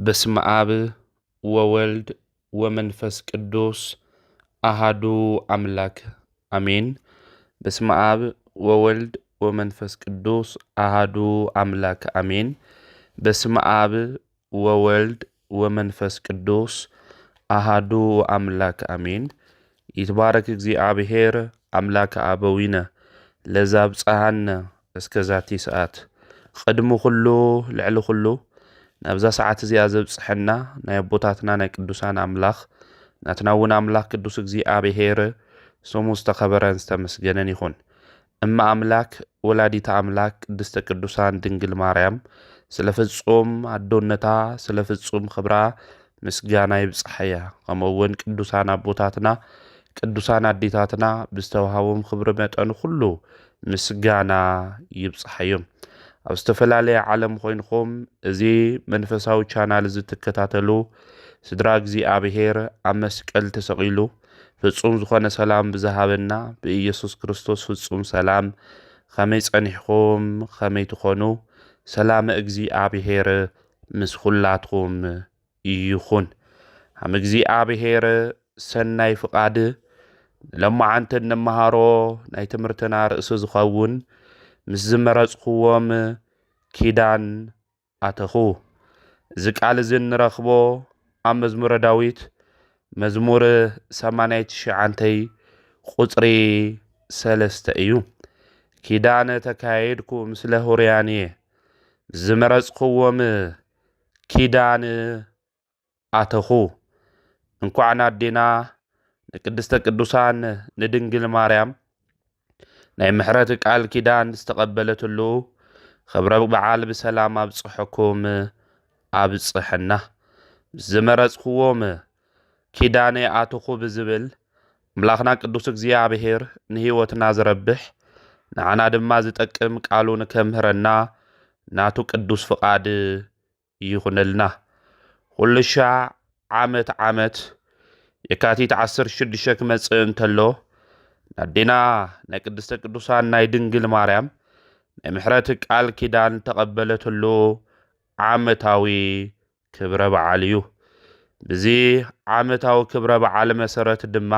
በስመ አብ ወወልድ ወመንፈስ ቅዱስ አሃዱ አምላክ አሜን። በስመ አብ ወወልድ ወመንፈስ ቅዱስ አሃዱ አምላክ አሜን። በስመ አብ ወወልድ ወመንፈስ ቅዱስ አሃዱ አምላክ አሜን። ይትባረክ እግዚአብሔር አምላክ አበዊነ ለዛብጽሐነ እስከ ዛቲ ሰዓት ቅድሙ ኩሉ ልዕሊ ኩሉ ናብዛ ሰዓት እዚኣ ዘብጽሐና ናይ አቦታትና ናይ ቅዱሳን አምላኽ ናትና እውን አምላኽ ቅዱስ እግዚአብሔር ስሙ ዝተኸበረን ዝተመስገነን ይኹን። እማ አምላክ ወላዲታ አምላክ ቅድስተ ቅዱሳን ድንግል ማርያም ስለ ፍጹም አዶነታ ስለ ፍጹም ክብራ ምስጋና ይብጽሐያ። ከምኡውን ቅዱሳን አቦታትና ቅዱሳን አዴታትና ብዝተውሃቦም ክብሪ መጠን ሁሉ ምስጋና ይብጽሐዮም። ኣብ ዝተፈላለየ ዓለም ኮይንኩም እዚ መንፈሳዊ ቻናል ዝትከታተሉ ስድራ እግዚአብሔር ኣብ መስቀል ተሰቂሉ ፍጹም ዝኾነ ሰላም ብዝሃበና ብኢየሱስ ክርስቶስ ፍጹም ሰላም ከመይ ጸኒሕኩም ከመይ ትኾኑ ሰላም እግዚአብሔር ምስ ኩላትኩም ይኹን። ሃም እግዚአብሔር ሰናይ ፍቃድ ለማዓንተ ነመሃሮ ናይ ትምህርትና ርእሲ ዝኸውን ምስ ዝመረጽኽዎም ኪዳን ኣተኹ። እዚ ቃል እዚ ንረኽቦ ኣብ መዝሙረ ዳዊት መዝሙር 89 ቁጽሪ 3 እዩ። ኪዳን ተካየድኩ ምስለ ሁርያንየ ዝመረጽኽዎም ኪዳን ኣተኹ። እንኳዕ ናዴና ንቅድስተ ቅዱሳን ንድንግል ማርያም ናይ ምሕረት ቃል ኪዳን ዝተቐበለትሉ ክብረ በዓል ብሰላም ኣብጽሐኩም ኣብጽሐና። ዝመረጽኽዎም ኪዳነ ኣተኹ ብዝብል ኣምላኽና ቅዱስ እግዚአብሔር ንህይወትና ዝረብሕ ንዓና ድማ ዝጠቅም ቃሉ ንከምህረና ናቱ ቅዱስ ፍቃድ ይኹነልና። ኩሉ ሻዕ ዓመት የካቲት 16 ክመጽእ እንተሎ ናዴና ናይ ቅድስተ ቅዱሳን ናይ ድንግል ማርያም ናይ ምሕረት ቃል ኪዳን ተቐበለትሉ ዓመታዊ ክብረ በዓል እዩ። ብዚ ዓመታዊ ክብረ በዓል መሰረት ድማ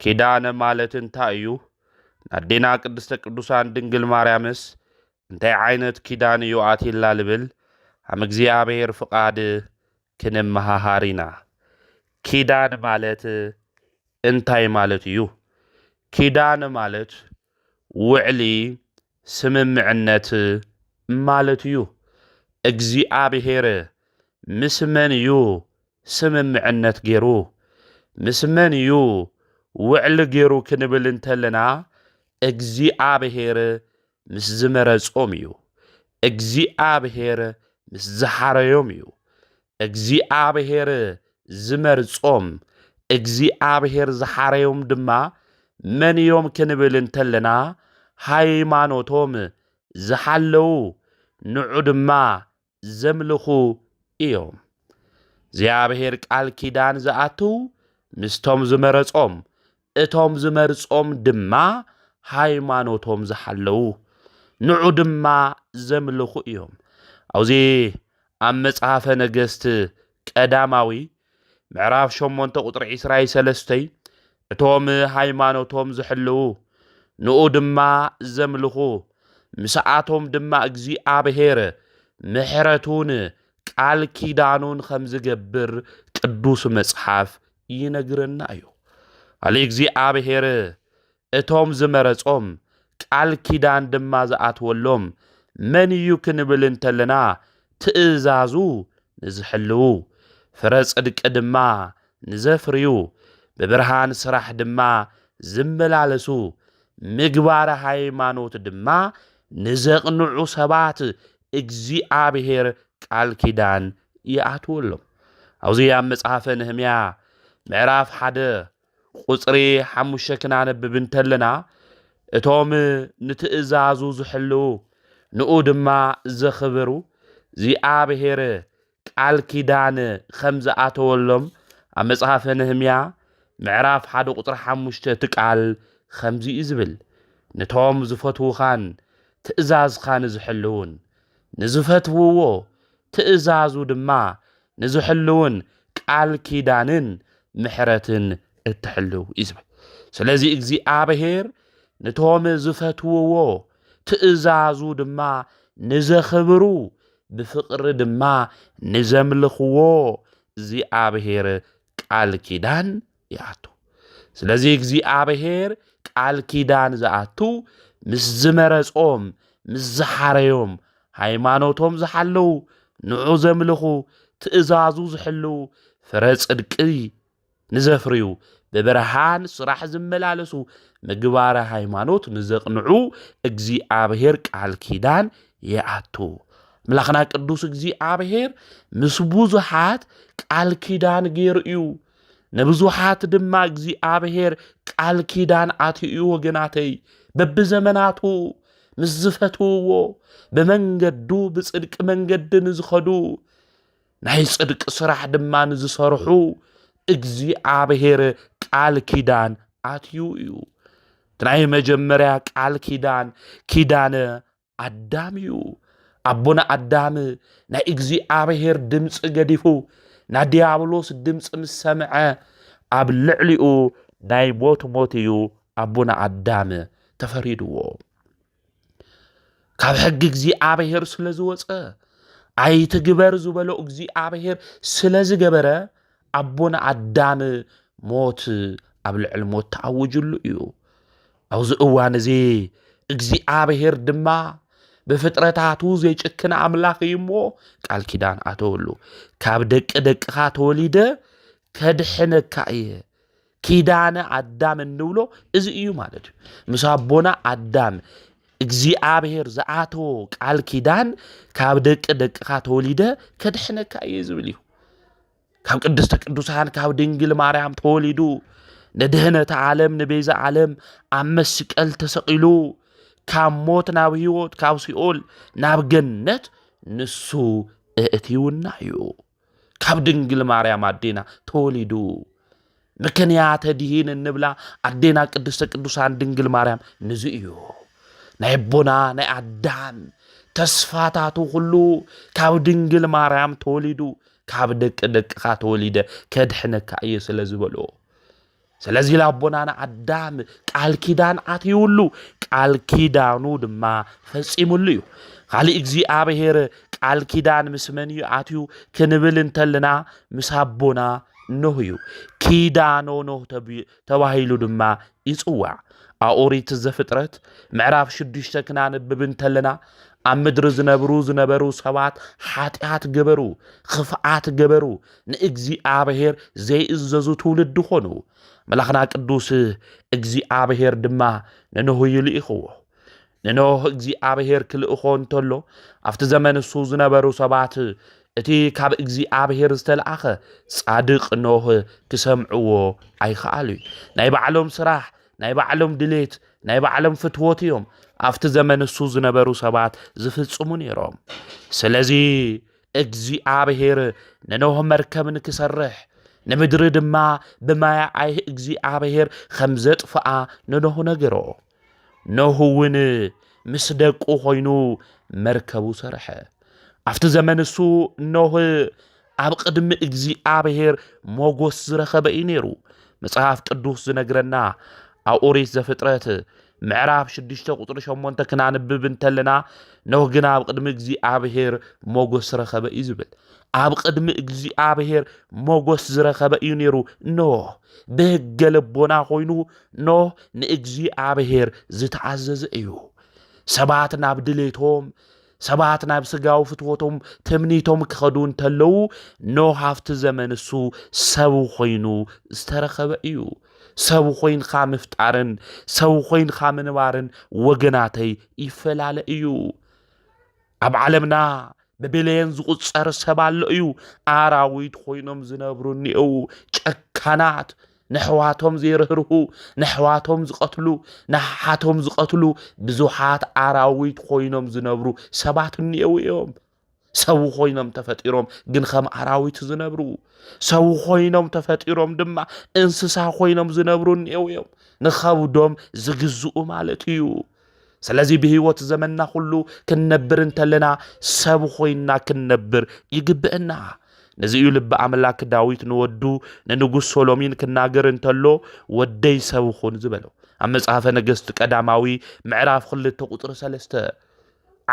ኪዳነ ማለት እንታይ እዩ? ናዴና ቅድስተ ቅዱሳን ድንግል ማርያምስ እንታይ ዓይነት ኪዳን እዩ ኣትይላ ልብል ሃም እግዚአብሔር ፍቃድ ክንመሃሃር ኢና። ኪዳን ማለት እንታይ ማለት እዩ? ኪዳን ማለት ውዕሊ ስምምዕነት ማለት እዩ። እግዚአብሔር ምስ መን እዩ ስምምዕነት ገይሩ? ምስ መን እዩ ውዕሊ ገይሩ ክንብል እንተለና እግዚአብሔር ምስ ዝመረጾም እዩ። እግዚአብሔር ምስ ዝሓረዮም እዩ። እግዚአብሔር ዝመርጾም እግዚአብሔር ዝሓረዮም ድማ መን እዮም ክንብል እንተለና ሃይማኖቶም ዝሓለው ንዑ ድማ ዘምልኹ እዮም። እግዚአብሔር ቃል ኪዳን ዝኣትው ምስቶም ዝመረጾም እቶም ዝመርጾም ድማ ሃይማኖቶም ዝሓለው ንዑ ድማ ዘምልኹ እዮም። ኣብዚ ኣብ መጽሓፈ ነገሥት ቀዳማዊ ምዕራፍ 8 ቁጥሪ 23 እቶም ሃይማኖቶም ዝሕልው ንኡ ድማ ዘምልኹ ምስኣቶም ድማ እግዚአብሔር ምሕረቱን ቃል ኪዳኑን ከም ዝገብር ቅዱስ መጽሓፍ ይነግረና እዩ። ኣሊ እግዚአብሔር እቶም ዝመረጾም ቃል ኪዳን ድማ ዝኣትወሎም መን እዩ ክንብል እንተለና ትእዛዙ ንዝሕልው ፍረ ጽድቂ ድማ ንዘፍርዩ ብብርሃን ስራሕ ድማ ዝመላለሱ ምግባረ ሃይማኖት ድማ ንዘቕንዑ ሰባት እግዚአብሔር ቃል ኪዳን ይኣትወሎም። ኣብዚ ኣብ መጽሓፈ ነህምያ ምዕራፍ 1 ቁጽሪ 5 ክናነብብ እንተለና እቶም ንትእዛዙ ዝሕልው ንኡ ድማ ዘኽብሩ እግዚአብሔር ቃል ኪዳን ከም ዝኣተወሎም ኣብ መጽሓፈ ነህምያ ምዕራፍ 1 ቁጽሪ 5 ትቃል ከምዚ እዩ ዝብል ነቶም ዝፈትውኻን ትእዛዝኻን ዝሕልውን ንዝፈትውዎ ትእዛዙ ድማ نزحلون قال كيدانن محرتن اتحلو يزبل سلازي اجزي آبهير نتوم زفتوو تأزازو دما نزخبرو بفقر دما نزملخوو زي آبهير قال كيدان ياتو سلازي اجزي آبهير قال كيدان زاتو مس زمرصوم مس زحاريوم ሃይማኖቶም ዝሓለው ንዑ ዘምልኹ ትእዛዙ ዝሕሉ ፍረ ጽድቂ ንዘፍርዩ በብርሃን ስራሕ ዝመላለሱ ምግባረ ሃይማኖት ንዘቕንዑ እግዚአብሔር ቃል ኪዳን ይኣቱ መላኽና ቅዱስ እግዚአብሔር ምስ ብዙሓት ቃል ኪዳን ገይሩ እዩ ንብዙሓት ድማ እግዚአብሔር ቃል ኪዳን ኣትዩ ወገናተይ በብዘመናቱ مزفتو بمنجدو بصدق منجد نزخدو ناي صدق صراح دما نزسرحو እግዚአብሔር ቃል ኪዳን አትዩ ትናይ መጀመሪያ ቃል ኪዳን አዳምዩ አቦና አዳም ናይ እግዚአብሔር ድምጽ ገዲፉ ና ዲያብሎስ ድምጽ ምሰምዐ ኣብ ልዕሊኡ ናይ ሞትዩ አቦና አዳም ተፈሪድዎ ካብ ሕግ እግዚአብሔር ስለዝወፀ ኣይትግበር ዝበሎ እግዚአብሔር ስለዝገበረ አቦና አዳም ሞት ኣብ ልዕል ሞት ተአውጅሉ እዩ አውዝ እዋን እዚ እግዚአብሔር ድማ በፍጥረታቱ ዘይጭክና አምላኽ ይሞ ቃል ኪዳን አተወሉ ካብ ደቅኻ ተወሊደ ከድሕነካ እየ ኪዳነ አዳም እንብሎ እዚ እዩ ማለት ምስ አቦና አዳም እግዚአብሔር ዘአቶ ቃል ኪዳን ካብ ደቅኻ ተወሊደ ከድሕነካ እየ ዝብል እዩ ካብ ቅድስተ ቅዱሳን ካብ ድንግል ማርያም ተወሊዱ ነድህነት ዓለም ነቤዛ ዓለም ኣብ መስቀል ተሰቂሉ ካብ ሞት ናብ ህይወት ካብ ሲኦል ናብ ገነት ንሱ እእትዩና እዩ ካብ ድንግል ማርያም አዴና ተወሊዱ ምክንያት ዲህን እንብላ አዴና ቅድስተ ቅዱሳን ድንግል ማርያም ንዙ እዩ ናይ ቦና ናይ አዳም ተስፋታቱ ሁሉ ካብ ድንግል ማርያም ተወሊዱ ካብ ደቅኻ ተወሊደ ከድሕነካ እየ ስለዝበሎ ስለዚ ላቦናና አዳም ቃል ኪዳን አትዩሉ ቃል ኪዳኑ ድማ ፈጺሙሉ እዩ ካሊ እግዚአብሔር ቃል ኪዳን ምስመን እዩ አትዩ ክንብል እንተልና ምሳቦና ኖህ እዩ ኪዳኖ ኖህ ተባሂሉ ድማ ይጽዋዕ አኦሪት ዘፍጥረት ምዕራፍ 6 ክናንብብ እንተልና ኣብ ምድሪ ዝነበሩ ሰባት ኃጢአት ገበሩ ክፍአት ገበሩ ንእግዚአብሔር ዘይእዘዙ ትውልድ ኾኑ መላኽና ቅዱስ እግዚአብሔር ድማ ንኖህ ይልኢኽዎ ንኖህ እግዚአብሔር ክልእኾ እንተሎ ኣብቲ ዘመን እሱ ዝነበሩ ሰባት እቲ ካብ እግዚአብሔር ዝተልአኸ ጻድቕ ኖህ ክሰምዕዎ ኣይኸኣሉ ናይ ባዕሎም ስራሕ ናይ ባዕሎም ድሌት ናይ ባዕሎም ፍትወት እዮም ኣብቲ ዘመን እሱ ዝነበሩ ሰባት ዝፍጽሙ ነይሮም ስለዚ እግዚአብሔር ንኖህ መርከብ ንክሰርሕ ንምድሪ ድማ ብማያ ኣይ እግዚአብሔር ከም ዘጥፍኣ ንኖህ ነገሮ ኖህ እውን ምስ ደቁ ኮይኑ መርከቡ ሰርሐ ኣብቲ ዘመን እሱ ኖህ ኣብ ቅድሚ እግዚአብሔር ሞጎስ ዝረኸበ እዩ ነይሩ መጽሐፍ ቅዱስ ዝነግረና ኣብ ኦሪት ዘፍጥረት ምዕራፍ 6 ቁጥሪ 8 ክናንብብ እንተልና ኖህ ግን ኣብ ቅድሚ እግዚአብሔር ሞጎስ ረኸበ እዩ ዝብል ኣብ ቅድሚ እግዚአብሔር ሞጎስ ዝረኸበ እዩ ነይሩ ኖህ ብሕገ ልቦና ኮይኑ ኖህ ንእግዚአብሔር ዝተዓዘዘ እዩ ሰባት ናብ ድሌቶም ሰባት ናብ ስጋው ፍትወቶም ትምኒቶም ክኸዱ እንተለው ኖህ ኣብቲ ዘመን እሱ ሰብ ኮይኑ ዝተረኸበ እዩ ሰብ ኮይንካ ምፍጣርን ሰብ ኮይንካ ምንባርን ወገናተይ ይፈላለ እዩ ኣብ ዓለምና በቢልየን ዝቁጸር ሰብ ኣሎ እዩ ኣራዊት ኮይኖም ዝነብሩ እኒአው ጨካናት ነሕዋቶም ዘይርህርሁ ነሕዋቶም ዝቐትሉ ነሓቶም ዝቐትሉ ብዙሓት ኣራዊት ኮይኖም ዝነብሩ ሰባት እኒአው እዮም ሰብ ኮይኖም ተፈጢሮም ግን ከም ኣራዊት ዝነብሩ ሰብ ኮይኖም ተፈጢሮም ድማ እንስሳ ኮይኖም ዝነብሩ እኒአው እዮም ንኸብዶም ዝግዝኡ ማለት እዩ ስለዚ ብህይወት ዘመንና ሁሉ ክንነብር እንተለና ሰብ ኮይንና ክንነብር ይግብአና ነዚኡ ልብ ኣምላክ ዳዊት ንወዱ ንንጉስ ሶሎሞን ክናገር እንተሎ ወደይ ሰብ ኹን ዝበለው ኣብ መጽሓፈ ነገሥት ቀዳማዊ ምዕራፍ 2 ቁጥሪ 3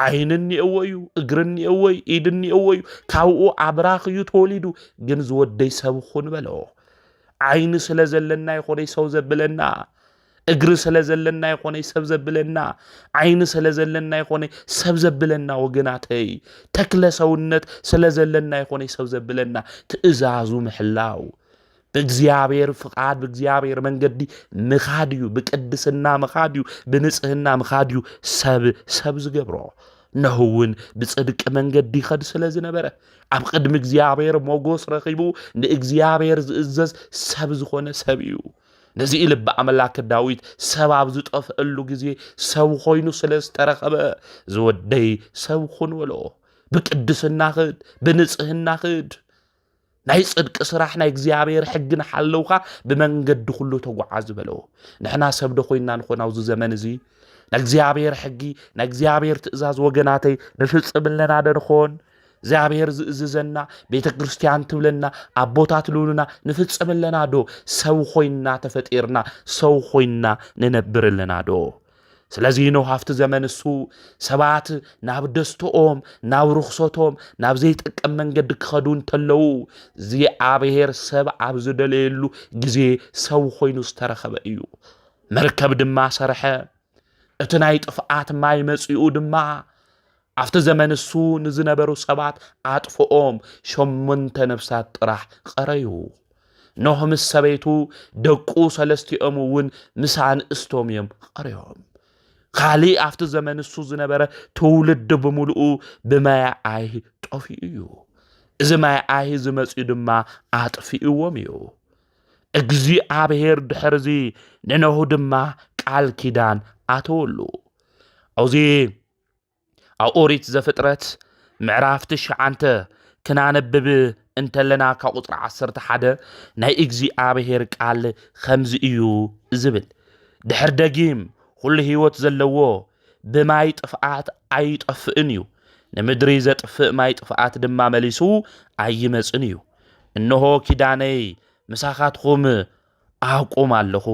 ዓይንን የወዩ እግርን የወዩ ኢድን የወዩ ካብኡ አብራኽዩ ተወሊዱ ግን ዝወደይ ሰብ ኹን በለው ዓይን ስለ ዘለና ይኾነ ሰው ዘብለና እግር ስለ ዘለና ይኾነ ሰብ ዘብለና ዓይን ስለ ዘለና ይኾነ ሰብ ዘብለና ወገናተይ ተክለ ሰውነት ስለ ዘለና ይኾነ ሰብ ዘብለና ትእዛዙ ምሕላው በእግዚአብሔር ፍቃድ በእግዚአብሔር መንገዲ ምኻድዩ በቅድስና ምኻድዩ በንጽህና ምኻድዩ ሰብ ዝገብሮ ነሁውን በጽድቅ መንገዲ ይኸድ ስለ ዝነበረ ኣብ ቅድሚ እግዚአብሔር ሞገስ ረኺቡ ንእግዚአብሔር ዝእዘዝ ሰብ ዝኾነ ሰብ እዩ ነዚ ልብ ኣምላክ ዳዊት ሰብ ኣብ ዝጠፍአሉ ጊዜ ሰብ ኮይኑ ስለ ዝተረኸበ ዝወደይ ሰብ ኹን በሎ በቅድስና ኽድ በንጽህና ኽድ ናይ ጽድቅ ስራሕ ናይ እግዚአብሔር ሕግን ሓለውኻ ብመንገዲ ሁሉ ተጓዓዝ በሎ ንሕና ሰብ ደኾይና ንኾን ኣብዚ ዘመን እዚ ንእግዚአብሔር ሕጊ ንእግዚአብሔር ትእዛዝ ወገናተይ ንፍጽምለና ደንኾን እግዚአብሔር ዝእዝዘና ቤተ ክርስቲያን ትብለና ኣቦታት ልውሉና ንፍጽምለና ዶ ሰብ ኾይና ተፈጢርና ሰው ኾይና ንነብርለና ዶ ስለዚህ ነው ሃፍቲ ዘመን እሱ ሰባት ናብ ደስተኦም ናብ ሩኽሶቶም ናብ ዘይጠቅም መንገዲ ክኸዱ እንተለው እግዚአብሔር ሰብ ኣብ ዝደለየሉ ጊዜ ሰው ኾይኑ ዝተረኸበ እዩ መርከብ ድማ ሰርሐ እቲ ናይ ጥፍኣት ማይ መጽኡ ድማ ኣብቲ ዘመን እሱ ንዝነበሩ ሰባት ኣጥፍኦም 8 ነፍሳት ጥራሕ ቀረዩ ኖህ ምስ ሰበይቱ ደቁ ሰለስቲኦም እውን ምሳን እስቶም እዮም ቀረዮም ካሊ ኣብቲ ዘመን እሱ ዝነበረ ትውልድ ብምሉኡ ብማይ ኣይ ጠፊኡ እዩ እዚ ማይ ኣይ ዝመጽኡ ድማ ኣጥፊኡዎም እዩ እግዚአብሔር ድሕርዚ ንኖህ ድማ ቃል ኪዳን ኣተወሉ ኣውዚ ኣብ ኦሪት ዘፍጥረት ምዕራፍ 9 ክናነብብ እንተለና ካብ ቁጥሪ 11 ናይ እግዚአብሔር ቃል ከምዚ እዩ ዝብል ድሕር ደጊም ኩሉ ህይወት ዘለዎ ብማይ ጥፍኣት ኣይጠፍእን እዩ ንምድሪ ዘጥፍእ ማይ ጥፍኣት ድማ መሊሱ ኣይመጽን እዩ እነሆ ኪዳነይ ምሳኻትኩም ኣቁም ኣለኹ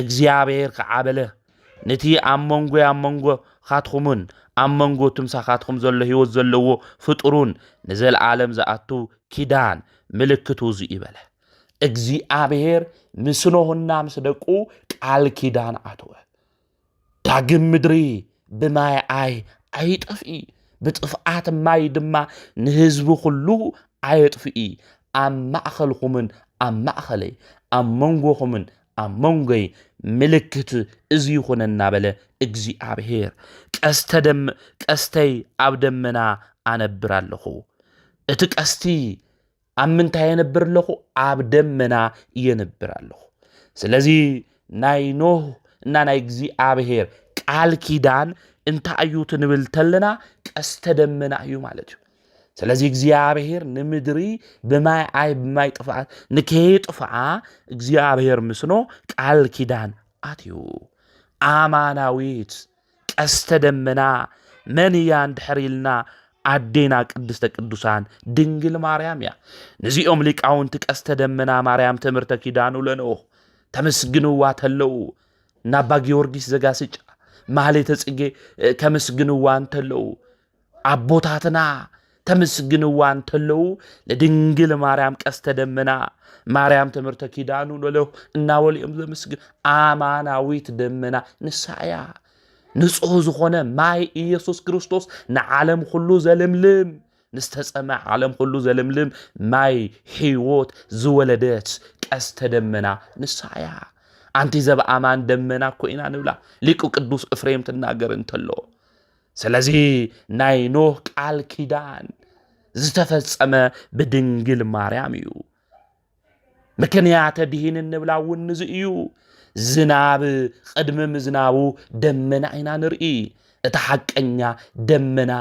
እግዚአብሔር ከዓበለ ነቲ ኣብ መንጎ ኻትኹምን ኣብ መንጎ ትምሳኻትኩም ዘሎ ህይወት ዘለዎ ፍጡሩን ንዘለዓለም ዝኣቱ ኪዳን ምልክቱ እዚ ይበለ እግዚአብሔር ምስ ኖህና ምስ ደቁ ቃል ኪዳን ኣተወ ዳግም ምድሪ ብማይ ኣይጠፍኢ ብጥፍኣት ማይ ድማ ንህዝቡ ሁሉ ኣይጥፍኢ ኣብ ማእኸልኹምን ኣብ ማእኸለይ ኣብ መንጎኹምን ኣብ መንጎይ ምልክት እዚ ይኹነና በለ እግዚአብሔር ቀስተይ ኣብ ደመና ኣነብር ኣለኹ እቲ ቀስቲ ኣብ ምንታይ የነብር ኣለኹ ኣብ ደመና የነብር ኣለኹ ስለዚ ናይ ኖህ እና ናይ እግዚአብሔር ቃል ኪዳን እንታይ እዩ ትንብል ተለና ቀስተ ደመና እዩ ማለት እዩ ስለዚ እግዚአብሔር ንምድሪ ብማይ ጥፍኣት ንከይጥፍኣ እግዚአብሔር ምስኖ ቃል ኪዳን ኣትዩ ኣማናዊት ቀስተ ደመና መንያ እንድሕሪልና ኣዴና ቅድስተ ቅዱሳን ድንግል ማርያም እያ ነዚኦም ሊቃውንቲ ቀስተ ደመና ማርያም ትምህርተ ኪዳኑ ለኖህ ተመስግንዋ ተለው ናባ ጊዮርጊስ ዘጋስጫ ማህሌተ ጽጌ ከመስግንዋ እንተለው ኣቦታትና ተመስግንዋ እንተለው ለድንግል ማርያም ቀስተ ደመና ማርያም ትምህርተ ኪዳኑ ለለው እናወልዮም ዘመስግን ኣማናዊት ደመና ንሳያ ንጹህ ዝኾነ ማይ ኢየሱስ ክርስቶስ ንዓለም ሁሉ ዘለምልም ንስተጸመዕ ዓለም ሁሉ ዘለምልም ማይ ሕይወት ዝወለደት ቀስተ ደመና ንሳያ ኣንቲ ዘበኣማን ደመና ኮይና ንብላ ሊቁ ቅዱስ ኤፍሬም ትናገር እንተሎ ስለዚ ናይ ኖህ ቃል ኪዳን ዝተፈጸመ ብድንግል ማርያም እዩ ምክንያት ድህን ንብላ እውን ንዚ እዩ ዝናብ ቅድሚ ምዝናቡ ደመና ኢና ንርኢ እቲ ሓቀኛ ደመና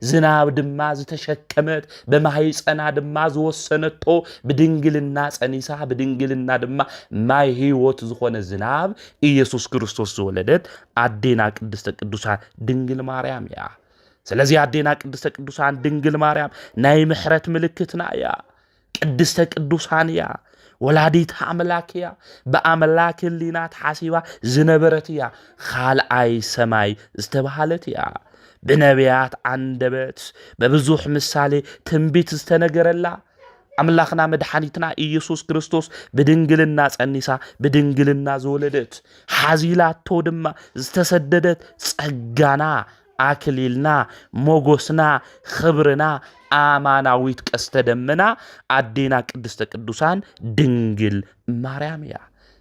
ዝናብ ድማ ዝተሸከመት በማህፀና ድማ ዝወሰነቶ ብድንግልና ጸኒሳ ብድንግልና ድማ ማይ ህይወት ዝኾነ ዝናብ ኢየሱስ ክርስቶስ ዝወለደት ኣዴና ቅድስተ ቅዱሳን ድንግል ማርያም እያ ስለዚ ኣዴና ቅድስተ ቅዱሳን ድንግል ማርያም ናይ ምሕረት ምልክትና እያ ቅድስተ ቅዱሳን እያ ወላዲት አምላክ እያ በአምላክ ህሊናት ሓሲባ ዝነበረት እያ ካልኣይ ሰማይ ዝተባሃለት እያ بنبيات عندبت ببزوح مثالي تنبيت استنقرلا أملاخنا مدحانيتنا إيسوس كريستوس بدنجل الناس النساء بدنجل الناس ولدت حزيلات تودما استسددت سجانا أكليلنا موغوسنا خبرنا آماناويت كستدمنا أدينا قدست قدوسان دنجل مريم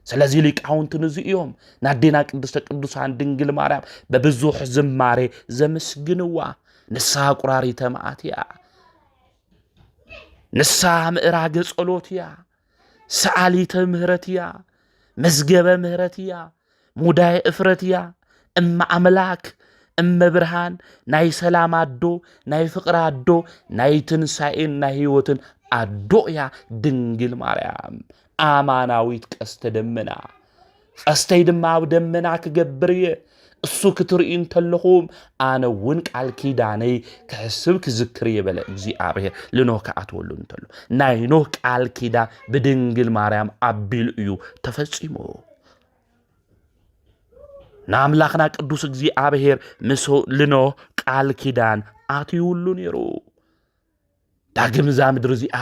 ስለዚህ ሊቃውንት ንዚኦም ናዴና ቅድስተ ቅዱሳን ድንግል ማርያም በብዙሕ ዝማሬ ዘመስግንዋ ንስሐ ቁራሪተ መዓትያ ንስሐ ምዕራገ ጸሎትያ ሰዓሊተ ምህረትያ መዝገበ ምህረትያ ሙዳየ እፍረትያ እማ አምላክ እመ ብርሃን ናይ ሰላም አዶ ናይ ፍቅር አዶ ናይ ትንሣኤን ናይ ህይወትን አዶያ ድንግል ማርያም አማናዊት ቀስተ ደመና ቀስተይ ድማ ኣብ ደመና ክገብርየ እሱ ክትርእን ተለኹም ኣነ እውን ቃል ኪዳነይ ክሕስብ ክዝክር የበለ እግዚአብሔር ለኖህ ከኣትወሉ እንተሎ ናይ ኖህ ቃል ኪዳን ብድንግል ማርያም ኣቢሉ እዩ ተፈጺሞ ናምላኽና ቅዱስ እግዚአብሔር ምስ ለኖህ ቃል ኪዳን ኣትዩሉ ነይሩ ዳግም ዛ ምድር እዚኣ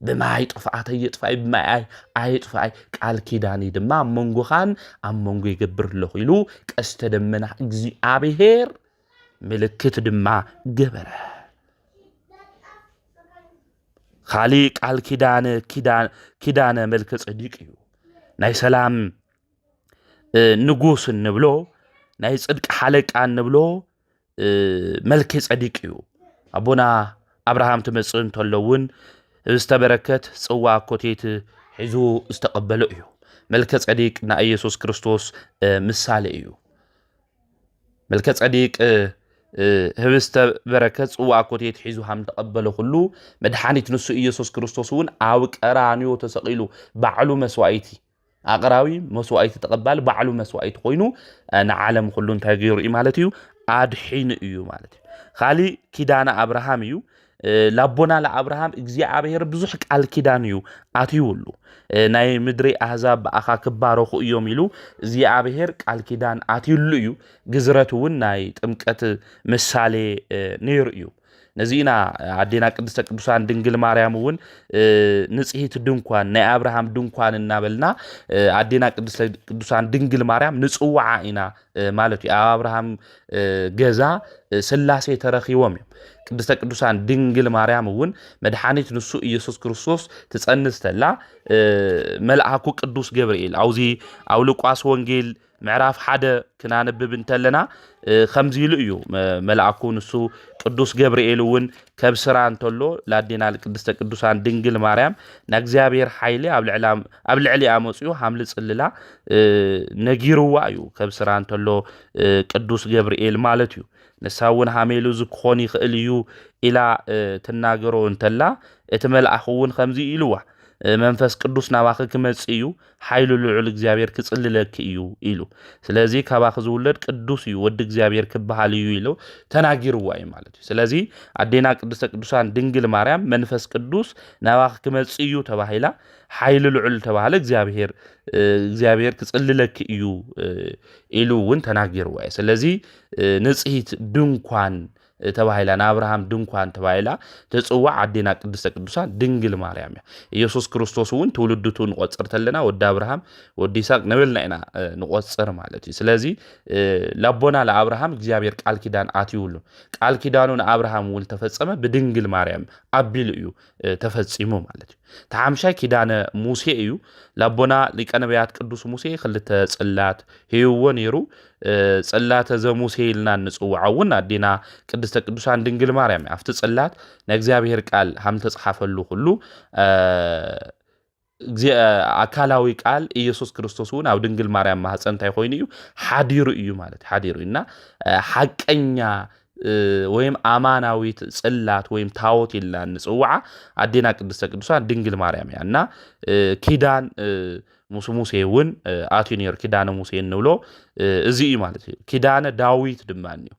بماي طفعت يطفعي بماي اي طفعي قال كيداني دما منغوخان ام منغو يغبر له يلو قستدمنا እግዚአብሔር ملكت دما جبره خالي قال كيدان ملك صديق يو ناي سلام نغوس نبلو ناي صدق حلقان نبلو ملك صديق يو ابونا ابراهام تمصن تلون استبركت صوا كوتيت حزو استقبلوا ايو ملك صديق نا ኢየሱስ ክርስቶስ ምሳሌ እዩ ملك صديق ህብስተ በረከት ጽዋ ኮቴት ሒዙ ሃም ተቀበለ ሁሉ መድኃኒት ንሱ ኢየሱስ ክርስቶስውን አው ቀራንዮ ተሰቂሉ ባዕሉ መስዋዕቲ አቅራዊ መስዋዕቲ ተቀባል ባዕሉ መስዋዕቲ ኮይኑ ንዓለም ሁሉ እንታይ ገይሩ ማለት እዩ አድሒን እዩ ማለት እዩ खाሊ ኪዳነ አብርሃም እዩ ላቦና ለአብርሃም እግዚአብሔር ብዙሕ ቃል ኪዳን እዩ አትዩሉ ናይ ምድሪ አሕዛብ አኻ ክባረኹ እዮም ኢሉ እግዚአብሔር ቃል ኪዳን አትዩሉ እዩ ግዝረቱውን ናይ ጥምቀት ምሳሌ ነይሩ እዩ ነዚና አዴና ቅድስተ ቅዱሳን ድንግል ማርያምውን ንጽሂት ድንኳን ናይ አብርሃም ድንኳን እናበልና አዴና ቅድስተ ቅዱሳን ድንግል ማርያም ንጽዋዓ ኢና ማለት እዩ አብርሃም ገዛ ስላሴ ተረኺቦም ቅድስተ ቅዱሳን ድንግል ማርያምውን መድኃኒት ንሱ ኢየሱስ ክርስቶስ ትጸንስተላ መልአኩ ቅዱስ ገብርኤል አውዚ አው ሉቃስ ወንጌል ምዕራፍ 1 ክናነብብ እንተለና ከምዚሉ እዩ መልአኩ ንሱ ቅዱስ ገብርኤልን ከብስራ እንተሎ ላዲና ቅድስተ ቅዱሳን ድንግል ማርያም ንእግዚአብሔር ኃይሊ ኣብ ልዕሊ አመጽዩ ሐምል ጽልላ ነጊሩዋ እዩ ከብስራ እንተሎ ቅዱስ ገብርኤል ማለት እዩ ንሳውን ሐሜሉ ዝኮን ይኽእል እዩ ኢላ ተናገሮ እንተላ እቲ መልአኹውን ከምዚ ኢሉዋ መንፈስ ቅዱስ ናባኺ ክመጽ እዩ ኃይሉ ልዑል እግዚአብሔር ክጽልለክ እዩ ኢሉ ስለዚህ ካባኺ ዝውለድ ቅዱስ እዩ ወድ እግዚአብሔር ክበሃል እዩ ኢሉ ተናጊሩዋ እዩ ማለት እዩ ስለዚህ አዴና ቅድስተ ቅዱሳን ድንግል ማርያም መንፈስ ቅዱስ ናባኺ ክመጽ እዩ ተባሂላ ኃይሉ ልዑል ተባሃለ እግዚአብሔር ክጽልለክ እዩ ኢሉውን ተናጊሩዋ ስለዚህ ንጽሂት ድንኳን ተባሂላ አብርሃም ድንኳን ተባሂላ ተጽዋዕ አዴና ቅድስተ ቅዱሳን ድንግል ማርያም ኢየሱስ ክርስቶስውን ትውልድቱን ቆጽርተልና ወደ አብርሃም ወደ ይስሐቅ ነብልና ኢና ንቆጽር ማለት እዩ ስለዚህ ላቦና ለአብርሃም እግዚአብሔር ቃል ኪዳን አትዩሉ ቃል ኪዳኑን አብርሃም ውል ተፈጸመ በድንግል ማርያም አቢሉ እዩ ተፈጽሞ ማለት እዩ ተሐምሻይ ኪዳነ ሙሴ እዩ ላቦና ሊቀ ነቢያት ቅዱስ ሙሴ ክልተ ጽላት ሄይዎ ነይሩ ጽላተ ዘሙሴ ኢልና ንጽዋዓውን አዴና ቅድስተ ቅዱሳን ድንግል ማርያም አፍተ ጽላት ንእግዚአብሔር ቃል ሃም ተጽሐፈሉ ሁሉ አካላዊ ቃል ኢየሱስ ክርስቶስውን ኣብ ድንግል ማርያም ማህፀን እንታይ ኮይኑ እዩ ሓዲሩ እዩ ማለት ሓዲሩና ሐቀኛ ወይም አማናዊት ጽላት ወይም ታቦት ኢልና ንጽዋዓ አዴና ቅድስተ ቅዱሳን ድንግል ማርያም ያና ኪዳን ሙሴውን አትዩኒር ኪዳነ ሙሴ እንብሎ እዚ ማለት እዩ ኪዳነ ዳዊት ድማን እዩ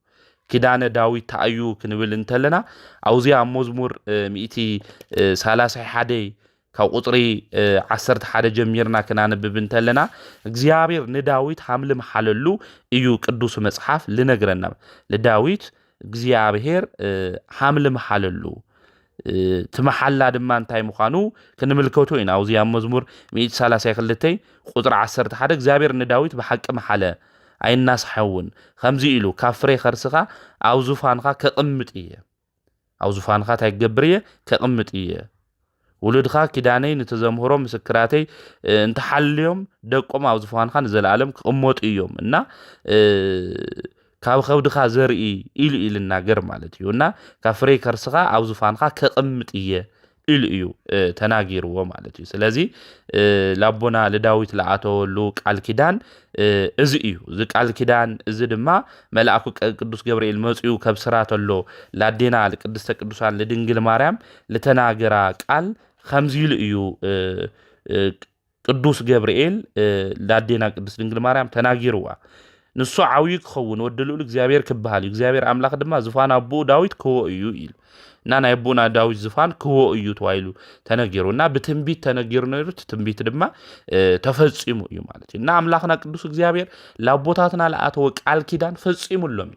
كدان داويت تأيو كنبل انتلنا أوزي مزمور 131 كاو قطري 11 جميرنا كنا نبب انتلنا እግዚአብሔር ንዳዊት حمل محللو እዩ ቅዱስ መጽሐፍ ልነግረና ለዳዊት እግዚአብሔር حمل محللو تمحላ ድማ እንታይ ምዃኑ ክንምልከቶ ኢና አውዚያ መዝሙር 132 ቁጥር 11 እግዚአብሔር ንዳዊት በሐቅ መሐለ አይናስሐውን ከምዚ ኢሉ ካፍሬ ኸርስኻ አው ዙፋንኻ ከቅምጥ እየ አው ዙፋንኻ ታይገብርየ ከቅምጥ እየ ولدኻ ኪዳነይ ንተዘምህሮ ምስክራተይ እንተሐልዮም ደቆም አው ዙፋንኻ ንዘላለም ከቅሞጥ እዮም እና ካብ ኸብድኻ ዘርኢ ኢሉ ኢልናገር ማለት እዩ እና ካፍሬ ከርስኻ አው ዙፋንኻ ከቅምጥ እየ ኢሉ እዩ ተናጊርዎ ማለት እዩ ስለዚ ላቦና ለዳዊት ለአተወሉ ቃል ኪዳን እዚ እዩ እዚ ቃል ኪዳን እዚ ድማ መልአኩ ቅዱስ ገብርኤል መጽኡ ከብስራተሎ ላዴና ለቅድስተ ቅዱሳን ለድንግል ማርያም ለተናገራ ቃል ከምዚሉ እዩ ቅዱስ ገብርኤል ላዴና ቅድስት ድንግል ማርያም ተናጊርዋ ንሱ ዓውይ ክኸውን ወደሉል እግዚአብሔር ክበሃል እግዚአብሔር አምላክ ድማ ዝፋን አቦ ዳዊት ክዎ እዩ ኢሉ እና ናይ አቦና ዳዊት ዝፋን ክዎ እዩ ተዋይሉ ተነጊሩና በትንቢት ተነጊሩ ነው ትንቢት ድማ ተፈጽሙ እዩ ማለት እና አምላክና ቅዱስ እግዚአብሔር ላቦታትና ለአተወ ቃል ኪዳን ፈጽሙሎም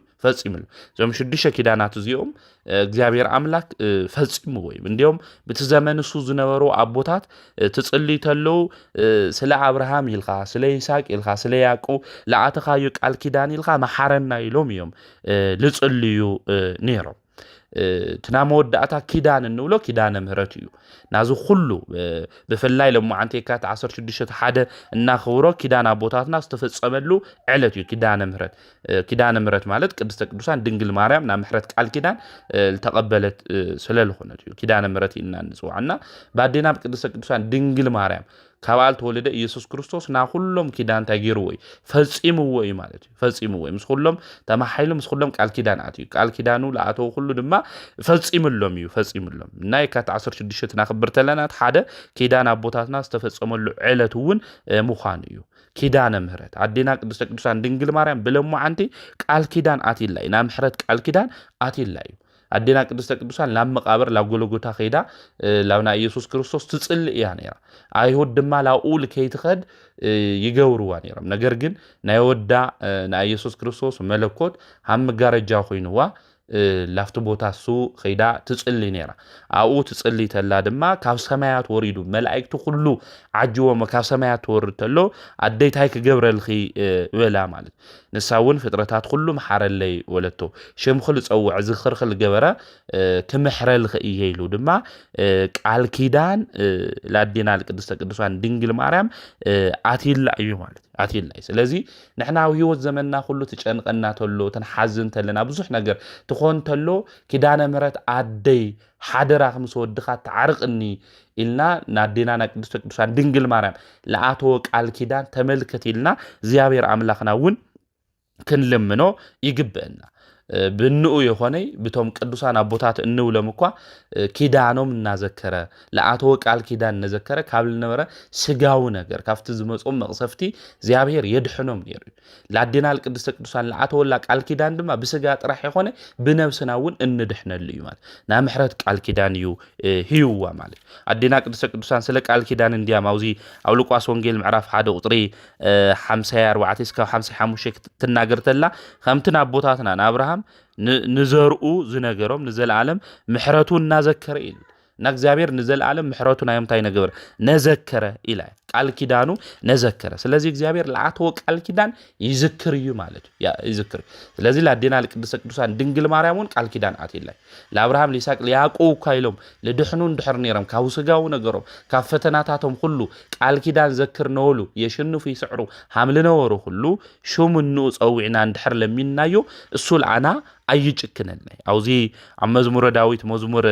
ዘም ሽድሸ ኪዳናት እዚኦም እግዚአብሔር አምላክ ፈጽሙ ወይ እንዲያውም በተዘመን እሱ ዝነበሩ አቦታት ትጽልይ ተለው ስለ አብርሃም ይልኻ ስለ ይስሐቅ ይልኻ ስለ ያዕቆብ ለአተኻዩ ቃል ኪዳን ይልኻ መሐረና ይሎም እዮም ልጽልዩ ነይሮም ትናመወዳእታ ኪዳን እንብሎ ኪዳነ ምህረት እዩ ናዙ ሁሉ በፈላይ ለሙዓንቴካት 16 ሓደ እናኸብሮ ኪዳን አቦታትና ዝተፈጸመሉ ዕለት እዩ ኪዳነ ምህረት ማለት ቅድስተ ቅዱሳን ድንግል ማርያም ና ምህረት ቃል ኪዳን ተቀበለት ስለልኾነት እዩ ኪዳነ ምህረት ኢና ንጽዋዕና ባዴና ቅድስተ ቅዱሳን ድንግል ማርያም ካባል ተወለደ ኢየሱስ ክርስቶስ ና ሁሉም ኪዳን ተጊሩ ወይ ፈጽሙ ወይ ማለት እዩ ፈጽሙ ወይ ምስ ሁሉም ተማሐይሉ ምስ ሁሉም ቃል ኪዳን አትዩ ቃል ኪዳኑ ለአተው ሁሉ ድማ ፈጽሙሎም እዩ ፈጽሙሎም እና የካት 16 ናኽብር ተለናት ሓደ ኪዳን አቦታትና ዝተፈጸመሉ ዕለት እውን ምዃን እዩ ኪዳነ ምህረት አዴና ቅድስተ ቅዱሳን ድንግል ማርያም ብለሙዓንቲ ቃል ኪዳን አትይላይ ና ምህረት ቃል ኪዳን አትይላይ አዴና ቅድስተ ቅዱሳን ላመቃብር ላጎልጎታ ኸይዳ ላውና ኢየሱስ ክርስቶስ ትጽልይ እያ ነይራ አይሁድ ድማ ላኡል ከይትኸድ ይገብሩዋ ነይሮም ነገር ግን ናይ ወዳ ና ኢየሱስ ክርስቶስ መለኮት ሃምጋረጃ ኮይኑዋ ላፍት ቦታ ሱ ኸይዳ ትጽልይ ነይራ አኡ ትጽልይ ተላ ድማ ካብ ሰማያት ወሪዱ መላእክቱ ሁሉ ዓጅዎ ካብ ሰማያት ወርድ ተሎ አደይታይ ክገብረልኺ ወላ ማለት ንሳውን ፍጥረታት ሁሉ መሐረለይ ወለቶ ሸምኹል ጸውዕ ዝኽርኽል ገበረ ክምሕረልኺ ኢሉ ድማ ቃል ኪዳን ላዴና ለቅድስተ ቅዱሳን ድንግል ማርያም አትይላ እዩ ማለት አትይላይ ስለዚ ንሕና ህይወት ዘመንና ሁሉ ትጨንቀና ተሎ ተንሐዝን ተለና ብዙሕ ነገር ትኾን ተሎ ኪዳነ ምህረት አደይ ሓደራ ከምስ ወድኻ ተዓርቅኒ ኢልና ናዴና ና ቅድስተ ቅዱሳን ድንግል ማርያም ለአተወ ቃል ኪዳን ተመልከት ኢልና እግዚአብሔር አምላክና እውን ክንለምኖ ይግበአና ብንኡ የሆነይ በቶም ቅዱሳን አቦታት እንውለም እንኳ ኪዳኖም እናዘከረ ለአተወ ቃል ኪዳን እናዘከረ ካብል ነበረ ስጋው ነገር ካፍት ዝመጾም መቅሰፍቲ እግዚአብሔር የድሕኖም ነይሩ ላዴና ለቅድስተ ቅዱሳን ለአተወላ ቃል ኪዳን ድማ በስጋ ጥራሕ የሆነ በነፍስናውን እንድሕነል እዩ ማለት ና ምህረት ቃል ኪዳን እዩ ህይዋ ማለት አዴና ቅድስተ ቅዱሳን ስለ ቃል ኪዳን እንዲያማውዚ አው ሉቃስ ወንጌል ምዕራፍ 1 ቁጥሪ 54 እስከ 55 ትናገርተላ ከምትን አቦታትና አብርሃም ንዘርኡ ዝነገሮም ንዘላለም ምሕረቱ እናዘከረ ኢሉ ና እግዚአብሔር ንዘላለም ምሕረቱ ናይምታይ ነገር ነዘከረ ኢላ ቃል ኪዳኑ ነዘከረ ስለዚህ እግዚአብሔር ለአተወ ቃል ኪዳን ይዝክር እዩ ማለት ያ ይዝክር ስለዚህ ላዴና ለቅድስተ ቅዱሳን ድንግል ማርያምን ቃል ኪዳን አትይላይ ለአብርሃም ለይስሐቅ ለያዕቆብ ካይሎም ለድሕኑ እንድሕር ነይሮም ካብ ስጋው ነገሮም ካብ ፈተናታቶም ሁሉ ቃል ኪዳን ዘክር ነውሉ የሽንፉ ይስዕሩ ሐምል ነወሩ ሁሉ ሹምኑ ጸውዕና እንድሕር ለሚናዮ እሱ ለአና አይጭክነልናይ አውዚ ኣብ መዝሙረ ዳዊት መዝሙር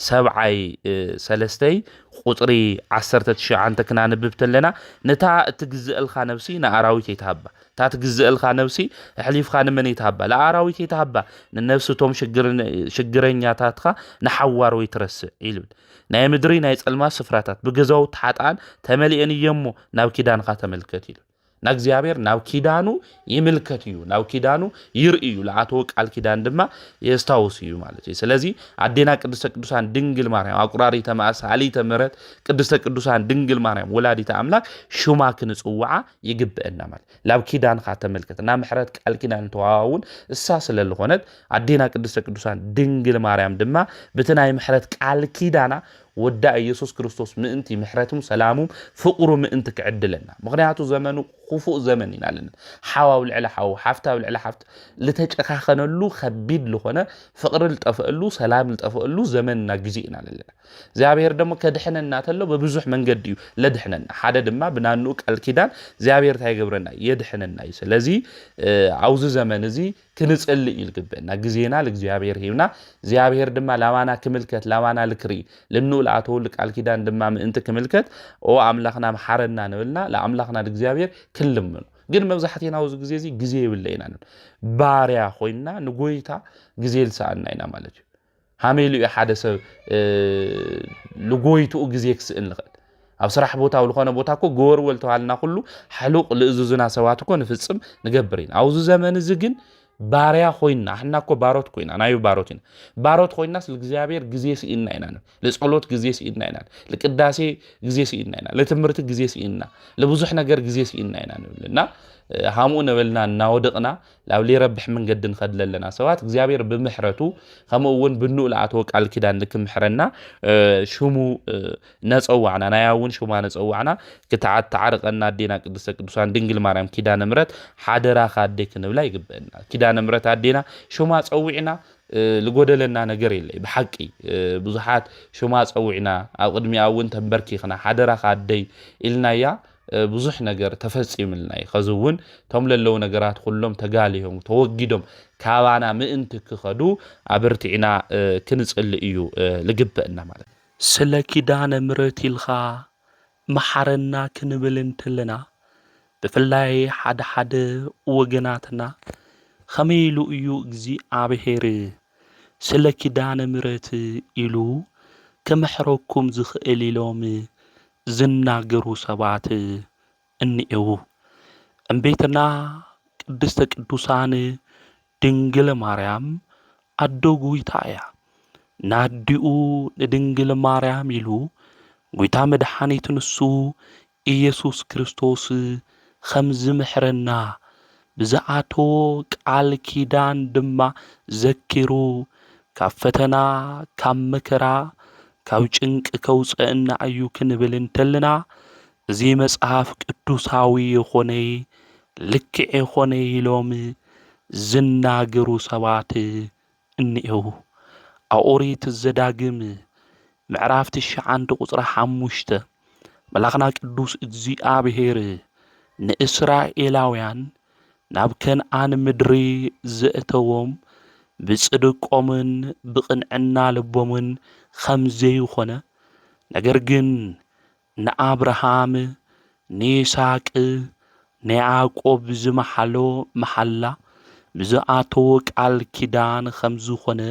73 ቁጥሪ 19 ክናንብብ ተለና ነታ እትግዝእልኻ ነፍሲ ንአራዊት ይተሃባ ታ ትግዝእልኻ ነፍሲ ሕሊፍኻ ንመን ይተሃባ ለአራዊት ይተሃባ ንነፍስቶም ሽግረኛታትኻ ንሐዋር ወይ ትረስዕ ኢሉ ናይ ምድሪ ናይ ጸልማ ስፍራታት ብገዛው ተሓጣን ተመሊአን እየሞ ናብ ኪዳንኻ ተመልከት ኢሉ ናግዚኣብሔር ናብ ኪዳኑ ይምልከት እዩ ናብ ኪዳኑ ይርእዩ ለኣተወ ቃል ኪዳን ድማ የስታውስ እዩ ማለት እዩ ስለዚ ኣዴና ቅድስተ ቅዱሳን ድንግል ማርያም ኣቁራሪተ መዓስ ሃሊተ ምሕረት ቅድስተ ቅዱሳን ድንግል ማርያም ወላዲተ ኣምላክ ሹማ ክንጽውዓ ይግብአና ማለት ናብ ኪዳን ከተመልከት ናብ ምሕረት ቃል ኪዳን ተዋውን እሳ ስለልኾነት ኣዴና ቅድስተ ቅዱሳን ድንግል ማርያም ድማ ብትናይ ምሕረት ቃል ኪዳና ወዳ ኢየሱስ ክርስቶስ ምእንቲ ምሕረቱም ሰላሙም ፍቅሩ ምእንቲ ክዕድለና ምክንያቱ ዘመኑ خفوء زمن ينالنا حواو العلا حواو حفتاو العلا حفت لتجخخنلو خبيد لخونه فقر الطفقلو سلام الطفقلو زمننا غزينا لنا زابير دمو كدحننا تلو ببزح منقد يو لدحننا حدا دما بنانو قال كيدان زابير تاي غبرنا يدحننا سلازي عاوز زمن زي كنصلي يلقبنا غزينا لእግዚአብሔር ሄብና زابير دما لاوانا كملكت لاوانا لكري لنو لاتو قال كيدان دما ምእንቲ كملكت او املاخنا محرنا نبلنا لاملاخنا لእግዚአብሔር كلمن ግን መብዛሕቲና ውዝ ግዜ እዚ ግዜ ይብለይና ባሪያ ኮይና ንጎይታ ግዜ ልሳአና ኢና ማለት እዩ ሃሜሉ ሓደ ሰብ ንጎይቱ ግዜ ክስእን ልኽእል ኣብ ስራሕ ቦታ ወልኾነ ቦታ ኮ ጎወርወል ተዋልና ኩሉ ሓሉቅ ልእዙዝና ሰባት ኮ ንፍጽም ንገብር ኢና አውዝ ዘመን እዚ ግን ባሪያ ኮይና አሕና ኮ ባሮት ኮይና ናዩ ባሮት ኢና ባሮት ኮይና ስለእግዚአብሔር ግዜ ሲኢና ኢና ለጸሎት ግዜ ሲኢና ኢና ለቅዳሴ ግዜ ሲኢና ኢና ለትምህርት ግዜ ሲኢና ለብዙሕ ነገር ግዜ ሲኢና ኢና ንብልና ሃሙ ነበልና እናወድቅና ላብ ሊረብሕ መንገድ ንኸድለለና ሰባት እግዚአብሔር ብምሕረቱ ከምኡውን ብንኡልኣቶ ቃል ኪዳን ልክምሕረና ሽሙ ነጸዋዕና ናያውን ሽማ ነጸዋዕና ክትዓርቀና ዲና ቅድስተ ቅዱሳን ድንግል ማርያም ኪዳነ ምሕረት ሓደራ ካደ ክንብላ ይግበአና ኪዳነ ምሕረት አዴና ሽማ ጸውዕና ልጎደለና ነገር የለይ በሐቂ ብዙሓት ሽማ ጸውዕና ኣብ ቅድሚያውን ተንበርኪኽና ሓደራ ካደይ ኢልናያ ብዙሕ ነገር ተፈጽምልና ይኸዙውን ቶም ለለው ነገራት ሁሉም ተጋሊዮም ተወጊዶም ካባና ምእንቲ ክኸዱ አብርቲዕና ክንጽል እዩ ልግበአና ማለት ስለ ኪዳነ ምሕረት ኢልኻ መሐረና ክንብል እንትልና ብፍላይ ሓደ ወገናትና ኸመይሉ እዩ እግዚአብሔር ስለ ኪዳነ ምሕረት ኢሉ ከመሕረኩም ዝኽእል ኢሎም ዝናገሩ ሰባት እንኤው እምቤትና ቅድስተ ቅዱሳን ድንግል ማርያም አዶጉይታ እያ ናዲኡ ድንግል ማርያም ኢሉ ጎይታ መድኃኒት ንሱ ኢየሱስ ክርስቶስ ኸምዝ ምሕረና ብዛኣቶ ቃል ኪዳን ድማ ዘኪሩ ካብ ፈተና ካብ መከራ ካብ ጭንቅ ከውፅአና እዩ ክንብል እንተልና እዚ መጽሐፍ ቅዱሳዊ የኾነ ልክዕ የኾነ ኢሎም ዝናገሩ ሰባት እንኤው ኣብ ኦሪት ዘዳግም ምዕራፍ 9 ቁጽሪ 5 መላኽና ቅዱስ እግዚአብሔር ንእስራኤላውያን ናብ ከነዓን ምድሪ ዘእተዎም ብጽድቆምን ብቕንዕና ልቦምን ኸምዘይኾነ ነገር ግን ንአብርሃም ንይስሐቅ ንያዕቆብ ዝመሓሎ መሐላ ብዝኣተወ ቃል ኪዳን ኸምዝኾነ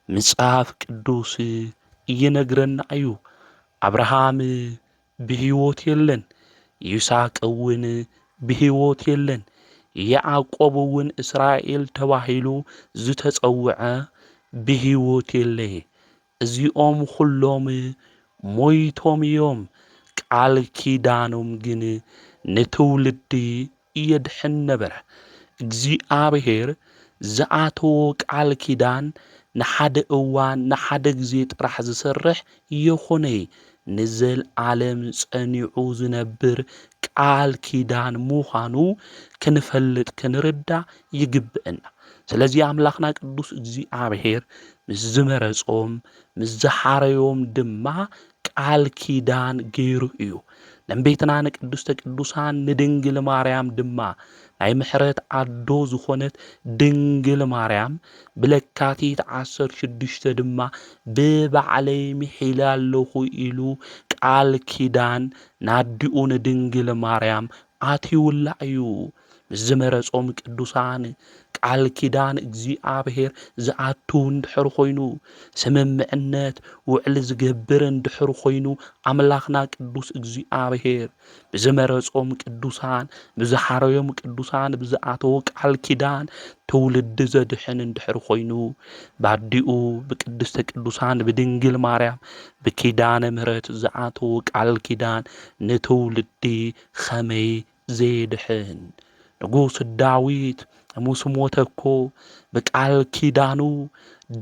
መጽሐፍ ቅዱስ ይነግረና እዩ አብርሃም ብሕይወት የለን ይስሐቅ እውን ብሕይወት የለን ያዕቆብ እውን እስራኤል ተባሂሉ ዝተጸውዐ ብሕይወት የለ እዚኦም ሁሎም ሞይቶም እዮም ቃል ኪዳኖም ግን ንትውልዲ የድሕን ነበረ እግዚአብሔር ዝኣተወ ቃል ኪዳን ንሓደ እዋን ንሓደ ግዜ ጥራሕ ዝሰርሕ የኾነ ንዘለዓለም ጸኒዑ ዝነብር ቃል ኪዳን ምዃኑ ክንፈልጥ ክንርዳእ ይግብአና ስለዚህ አምላኽና ቅዱስ እግዚአብሔር ምስ ዝመረጾም ምስ ዝሓረዮም ድማ ቃል ኪዳን ገይሩ እዩ ለምቤትና ንቅድስተ ቅዱሳን ንድንግል ማርያም ድማ ናይ ምሕረት አዶ ዝኾነት ድንግል ማርያም ብለካቲት 16 ድማ ብባዕለይ ምሒላ ኣለኹ ኢሉ ቃል ኪዳን ናዲኡ ንድንግል ማርያም ኣትይውላ እዩ ብዝመረጾም ቅዱሳን ቃል ኪዳን እግዚኣብሔር ዝኣቱ እንድሕር ኮይኑ ስምምዕነት ውዕል ዝገብር እንድሕር ኮይኑ ኣምላኽና ቅዱስ እግዚኣብሔር ብዝመረጾም ቅዱሳን ብዝሓረዮም ቅዱሳን ብዝኣተዎ ቃል ኪዳን ትውልዲ ዘድሕን እንድሕር ኮይኑ ባዲኡ ብቅድስተ ቅዱሳን ብድንግል ማርያም ብኪዳነ ምሕረት ዝኣተዎ ቃል ኪዳን ንትውልዲ ኸመይ ዘየድሕን ንጉስ ዳዊት ሙስ ሞተኮ ብቃል ኪዳኑ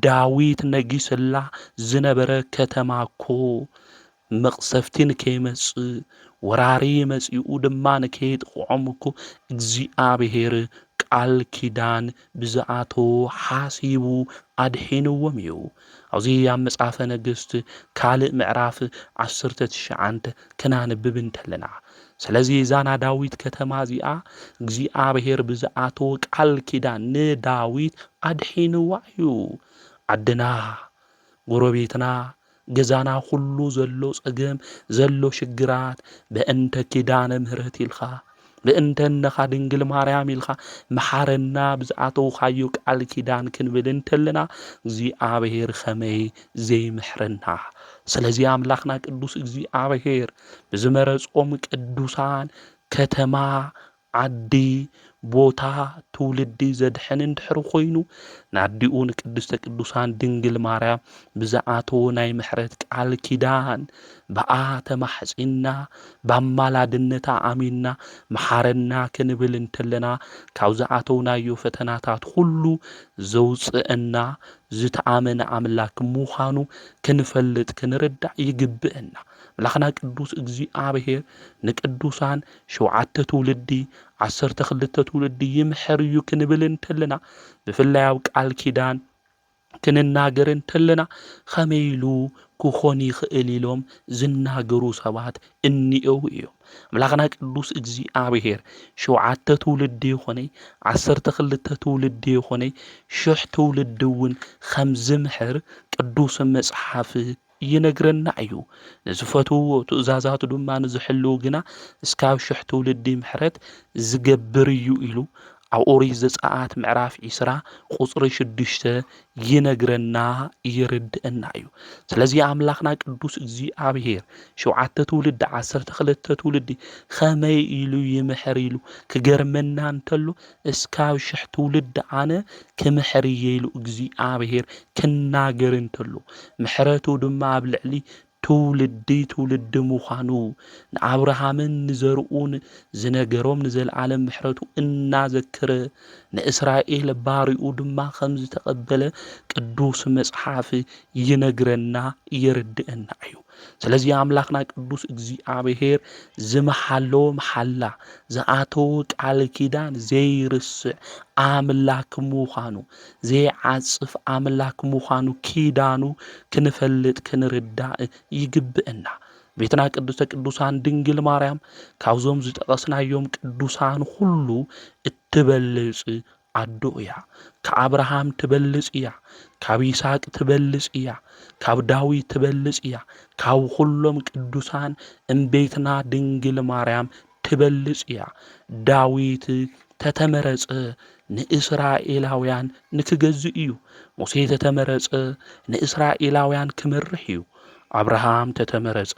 ዳዊት ነጊስላ ዝነበረ ከተማኮ መቕሰፍቲን ከይመጽእ ወራሪ መጺኡ ድማ ንከይጥቕዖም እኮ እግዚኣብሔር ቃል ኪዳን ብዝኣቶ ሓሲቡ ኣድሒንዎም እዩ። ኣብዚ ኣብ መጽሓፈ ነገሥት ካልእ ምዕራፍ 19 ክናንብብ እንተለና ስለዚ ዛና ዳዊት ከተማ እዚኣ እግዚኣብሔር ብዝኣቶ ቃል ኪዳን ንዳዊት ኣድሒንዋ እዩ። ዓድና ጎረቤትና ገዛና ሁሉ ዘሎ ጸገም ዘሎ ሽግራት በእንተ ኪዳነ ምሕረት ኢልኻ በእንተ ነኻ ድንግል ማርያም ኢልኻ መሓረና ብዝኣተውኻዮ ቃል ኪዳን ክንብል እንተለና እግዚኣብሔር ኸመይ ዘይምሕረና። ስለዚ ኣምላኽና ቅዱስ እግዚኣብሔር ብዝመረጾም ቅዱሳን ከተማ ዓዲ ቦታ ትውልዲ ዘድሕን እንድሕር ኮይኑ ናዲኡ ንቅድስተ ቅዱሳን ድንግል ማርያም ብዝኣተዎ ናይ ምሕረት ቃል ኪዳን በኣ ተማሕጺና ባማላድነታ ኣሚንና መሓረና ክንብል እንተለና ካብ ዝኣተውናዮ ፈተናታት ሁሉ ዘውፅአና ዝተኣመነ ኣምላክ ምዃኑ ክንፈልጥ ክንርዳእ ይግብአና። ኣምላኽና ቅዱስ እግዚኣብሔር ንቅዱሳን 7 ትውልዲ 12 ትውልዲ ይምሕር እዩ ክንብል እንተለና ብፍላይ ኣብ ቃል ኪዳን ክንናገር እንተለና ኸመይ ኢሉ ክኾን ይኽእል ኢሎም ዝናገሩ ሰባት እኒአው እዮም። ኣምላኽና ቅዱስ እግዚኣብሔር 7 ትውልዲ ይኾነይ 12 ትውልዲ ይኾነይ 1000 ትውልዲ እውን ከም ዝምሕር ቅዱስ መጽሓፍ ይነግረና እዩ። ንዝፈትውዎ ትእዛዛቱ ድማ ንዝሕልው ግና እስካብ 1000 ትውልዲ ምሕረት ዝገብር እዩ ኢሉ ኣብ ኦሪት ዘጸአት ምዕራፍ 20 ቁጽሪ 6 ይነግረና ይርድአና እዩ። ስለዚ ኣምላኽና ቅዱስ እግዚኣብሔር 7 ትውልዲ 12 ትውልዲ ኸመይ ኢሉ ይምሕር ኢሉ ክገርመና እንተሎ እስካብ 1000 ትውልዲ ኣነ ክምሕር እየ ኢሉ እግዚኣብሔር ክናገር እንተሎ ምሕረቱ ድማ ኣብ ልዕሊ ትውልዲ ምዃኑ ንኣብርሃምን ንዘርኡን ዝነገሮም ንዘለዓለም ምሕረቱ እናዘክረ ንእስራኤል ባሪኡ ድማ ከም ዝተቐበለ ቅዱስ መጽሓፍ ይነግረና ይርድአና እዩ። ስለዚ ኣምላኽና ቅዱስ እግዚኣብሔር ዝመሓሎ መሓላ ዝኣተዎ ቃል ኪዳን ዘይርስዕ ኣምላክ ምዃኑ ዘይዓጽፍ ኣምላክ ምዃኑ ኪዳኑ ክንፈልጥ ክንርዳእ ይግብአና። ቤትና ቅድስተ ቅዱሳን ድንግል ማርያም ካብዞም ዝጠቐስናዮም ቅዱሳን ሁሉ እትበልጽ ኣዶ እያ። ከአብርሃም ትበልጽ እያ፣ ካብ ይስሐቅ ትበልጽ እያ፣ ካብ ዳዊት ትበልጽ እያ፣ ካብ ሁሎም ቅዱሳን እምቤትና ድንግል ማርያም ትበልጽ እያ። ዳዊት ተተመረጸ ንእስራኤላውያን ንክገዝእ እዩ። ሙሴ ተተመረጸ ንእስራኤላውያን ክመርሕ እዩ። አብርሃም ተተመረጸ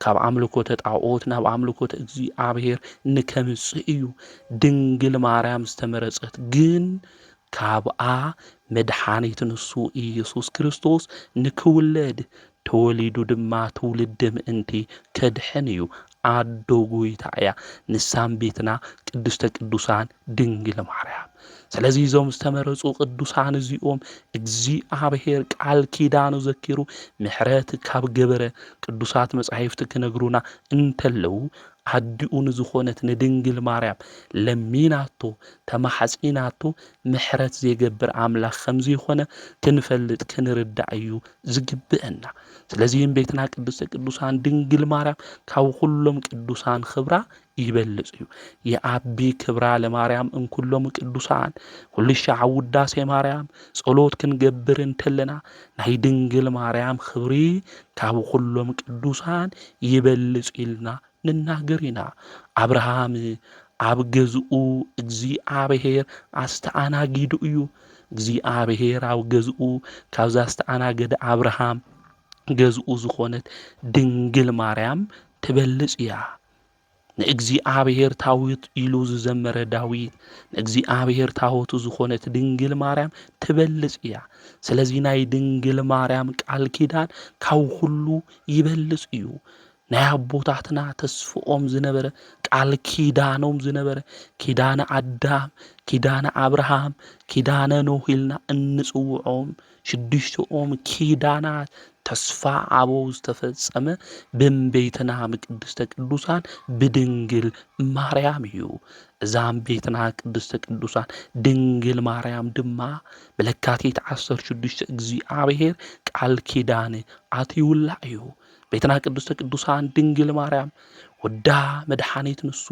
ካብ አምልኮተ ጣዖት ናብ አምልኮተ እግዚአብሔር ንከምጽእ እዩ። ድንግል ማርያም ዝተመረጸት ግን ካብኣ መድኃኒት ንሱ ኢየሱስ ክርስቶስ ንክውለድ ተወሊዱ ድማ ትውልድ ምእንቲ ከድሕን እዩ። ኣዶ ጎይታ እያ ንሳም ቤትና ቅድስተ ቅዱሳን ድንግል ማርያም። ስለዚ ዞም ዝተመረጹ ቅዱሳን እዚኦም እግዚአብሔር ቃል ኪዳኑ ዘኪሩ ምሕረት ካብ ገበረ ቅዱሳት መጻሕፍቲ ክነግሩና እንተለው ኣዲኡ ንዝኾነት ንድንግል ማርያም ለሚናቶ ተማሐጺናቶ ምሕረት ዘይገብር ኣምላኽ ከምዚ ይኾነ ክንፈልጥ ክንርዳእ እዩ ዝግብአና። ስለዚህም ቤትና ቅድስተ ቅዱሳን ድንግል ማርያም ካብ ኩሎም ቅዱሳን ክብራ ይበልጽ እዩ። የአቢ ክብራ ለማርያም እንኩሎም ቅዱሳን ኩልሻዕ ውዳሴ ማርያም ጸሎት ክንገብር እንተለና ናይ ድንግል ማርያም ክብሪ ካብ ኩሎም ቅዱሳን ይበልጽ ኢልና ንናገር ኢና። አብርሃም ኣብ ገዝኡ እግዚኣብሔር ኣስተኣናጊዱ እዩ እግዚኣብሔር ኣብ ገዝኡ ካብዛ ዝተኣናገደ አብርሃም ገዝኡ ዝኾነት ድንግል ማርያም ትበልጽ እያ ንእግዚኣብሔር ታቦት ኢሉ ዝዘመረ ዳዊት ንእግዚኣብሔር ታቦቱ ዝኾነት ድንግል ማርያም ትበልጽ እያ ስለዚ ናይ ድንግል ማርያም ቃል ኪዳን ካብ ሁሉ ይበልጽ እዩ ናይ አቦታትና ተስፍኦም ዝነበረ ቃል ኪዳኖም ዝነበረ ኪዳነ አዳም ኪዳነ አብርሃም ኪዳነ ኖህ ኢልና እንጽውዖም ሽዱሽተኦም ኪዳናት ተስፋ አበው ዝተፈጸመ በቤትና ቅድስተ ቅዱሳን ብድንግል ማርያም እዩ እዛም ቤትና ቅድስተ ቅዱሳን ድንግል ማርያም ድማ በለካቲት 16 እግዚአብሔር ቃል ኪዳን አትዩላ እዩ ቤትና ቅድስተ ቅዱሳን ድንግል ማርያም ወዳ መድኃኒት ንሱ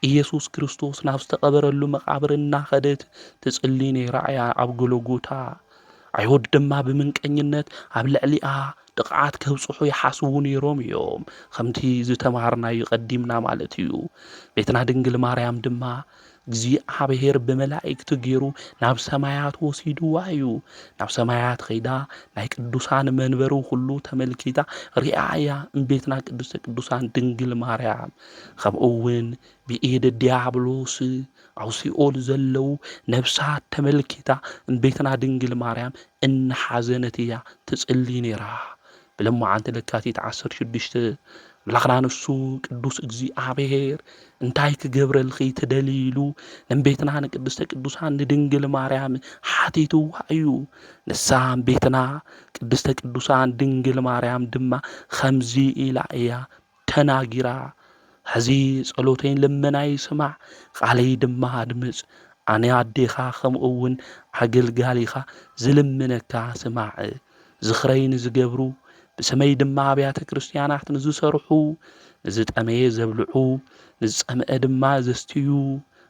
ኢየሱስ ክርስቶስ ናብ ዝተቀበረሉ መቃብርና ኸደት ትጽሊ ነይራ እያ ኣብ ጎልጎታ አይሁድ ድማ ብምንቀኝነት ኣብ ልዕሊኣ ጥቃት ከብጽሑ ይሓስቡ ነይሮም እዮም ከምቲ ዝተማሃርናዮ ቀዲምና ማለት እዩ ቤትና ድንግል ማርያም ድማ እግዚአብሔር በመላእክቱ ገይሩ ናብ ሰማያት ወሲድዋ እዩ ናብ ሰማያት ኸይዳ ናይ ቅዱሳን መንበሩ ሁሉ ተመልኪታ ሪአያ ቤትና ቅድስተ ቅዱሳን ድንግል ማርያም ከምኡውን ብኢድ ዲያብሎስ ኣብ ሲኦል ዘለው ነፍሳት ተመልኪታ ቤትና ድንግል ማርያም እንሓዘነት እያ ትጽሊ ነይራ ብለማዓንቲ ለካቲት 16 ብላኽና ንሱ ቅዱስ እግዚአብሔር እንታይ ክገብረልኺ ትደሊሉ ንቤትና ንቅድስተ ቅዱሳን ድንግል ማርያም ሓቲትዋ እዩ ንሳም ቤትና ቅድስተ ቅዱሳን ድንግል ማርያም ድማ ከምዚ ኢላ እያ ተናጊራ ሕዚ ጸሎተይን ልመናይ ስማዕ ቃለይ ድማ አድምጽ ኣነ ኣዴኻ ከምኡውን ኣገልጋሊኻ ዝልምነካ ስማዕ ዝኽረይን ዝገብሩ ብሰመይ ድማ ኣብያተ ክርስቲያናት ንዝሰርሑ ንዝጠመየ ዘብልዑ ንዝጸምአ ድማ ዘስትዩ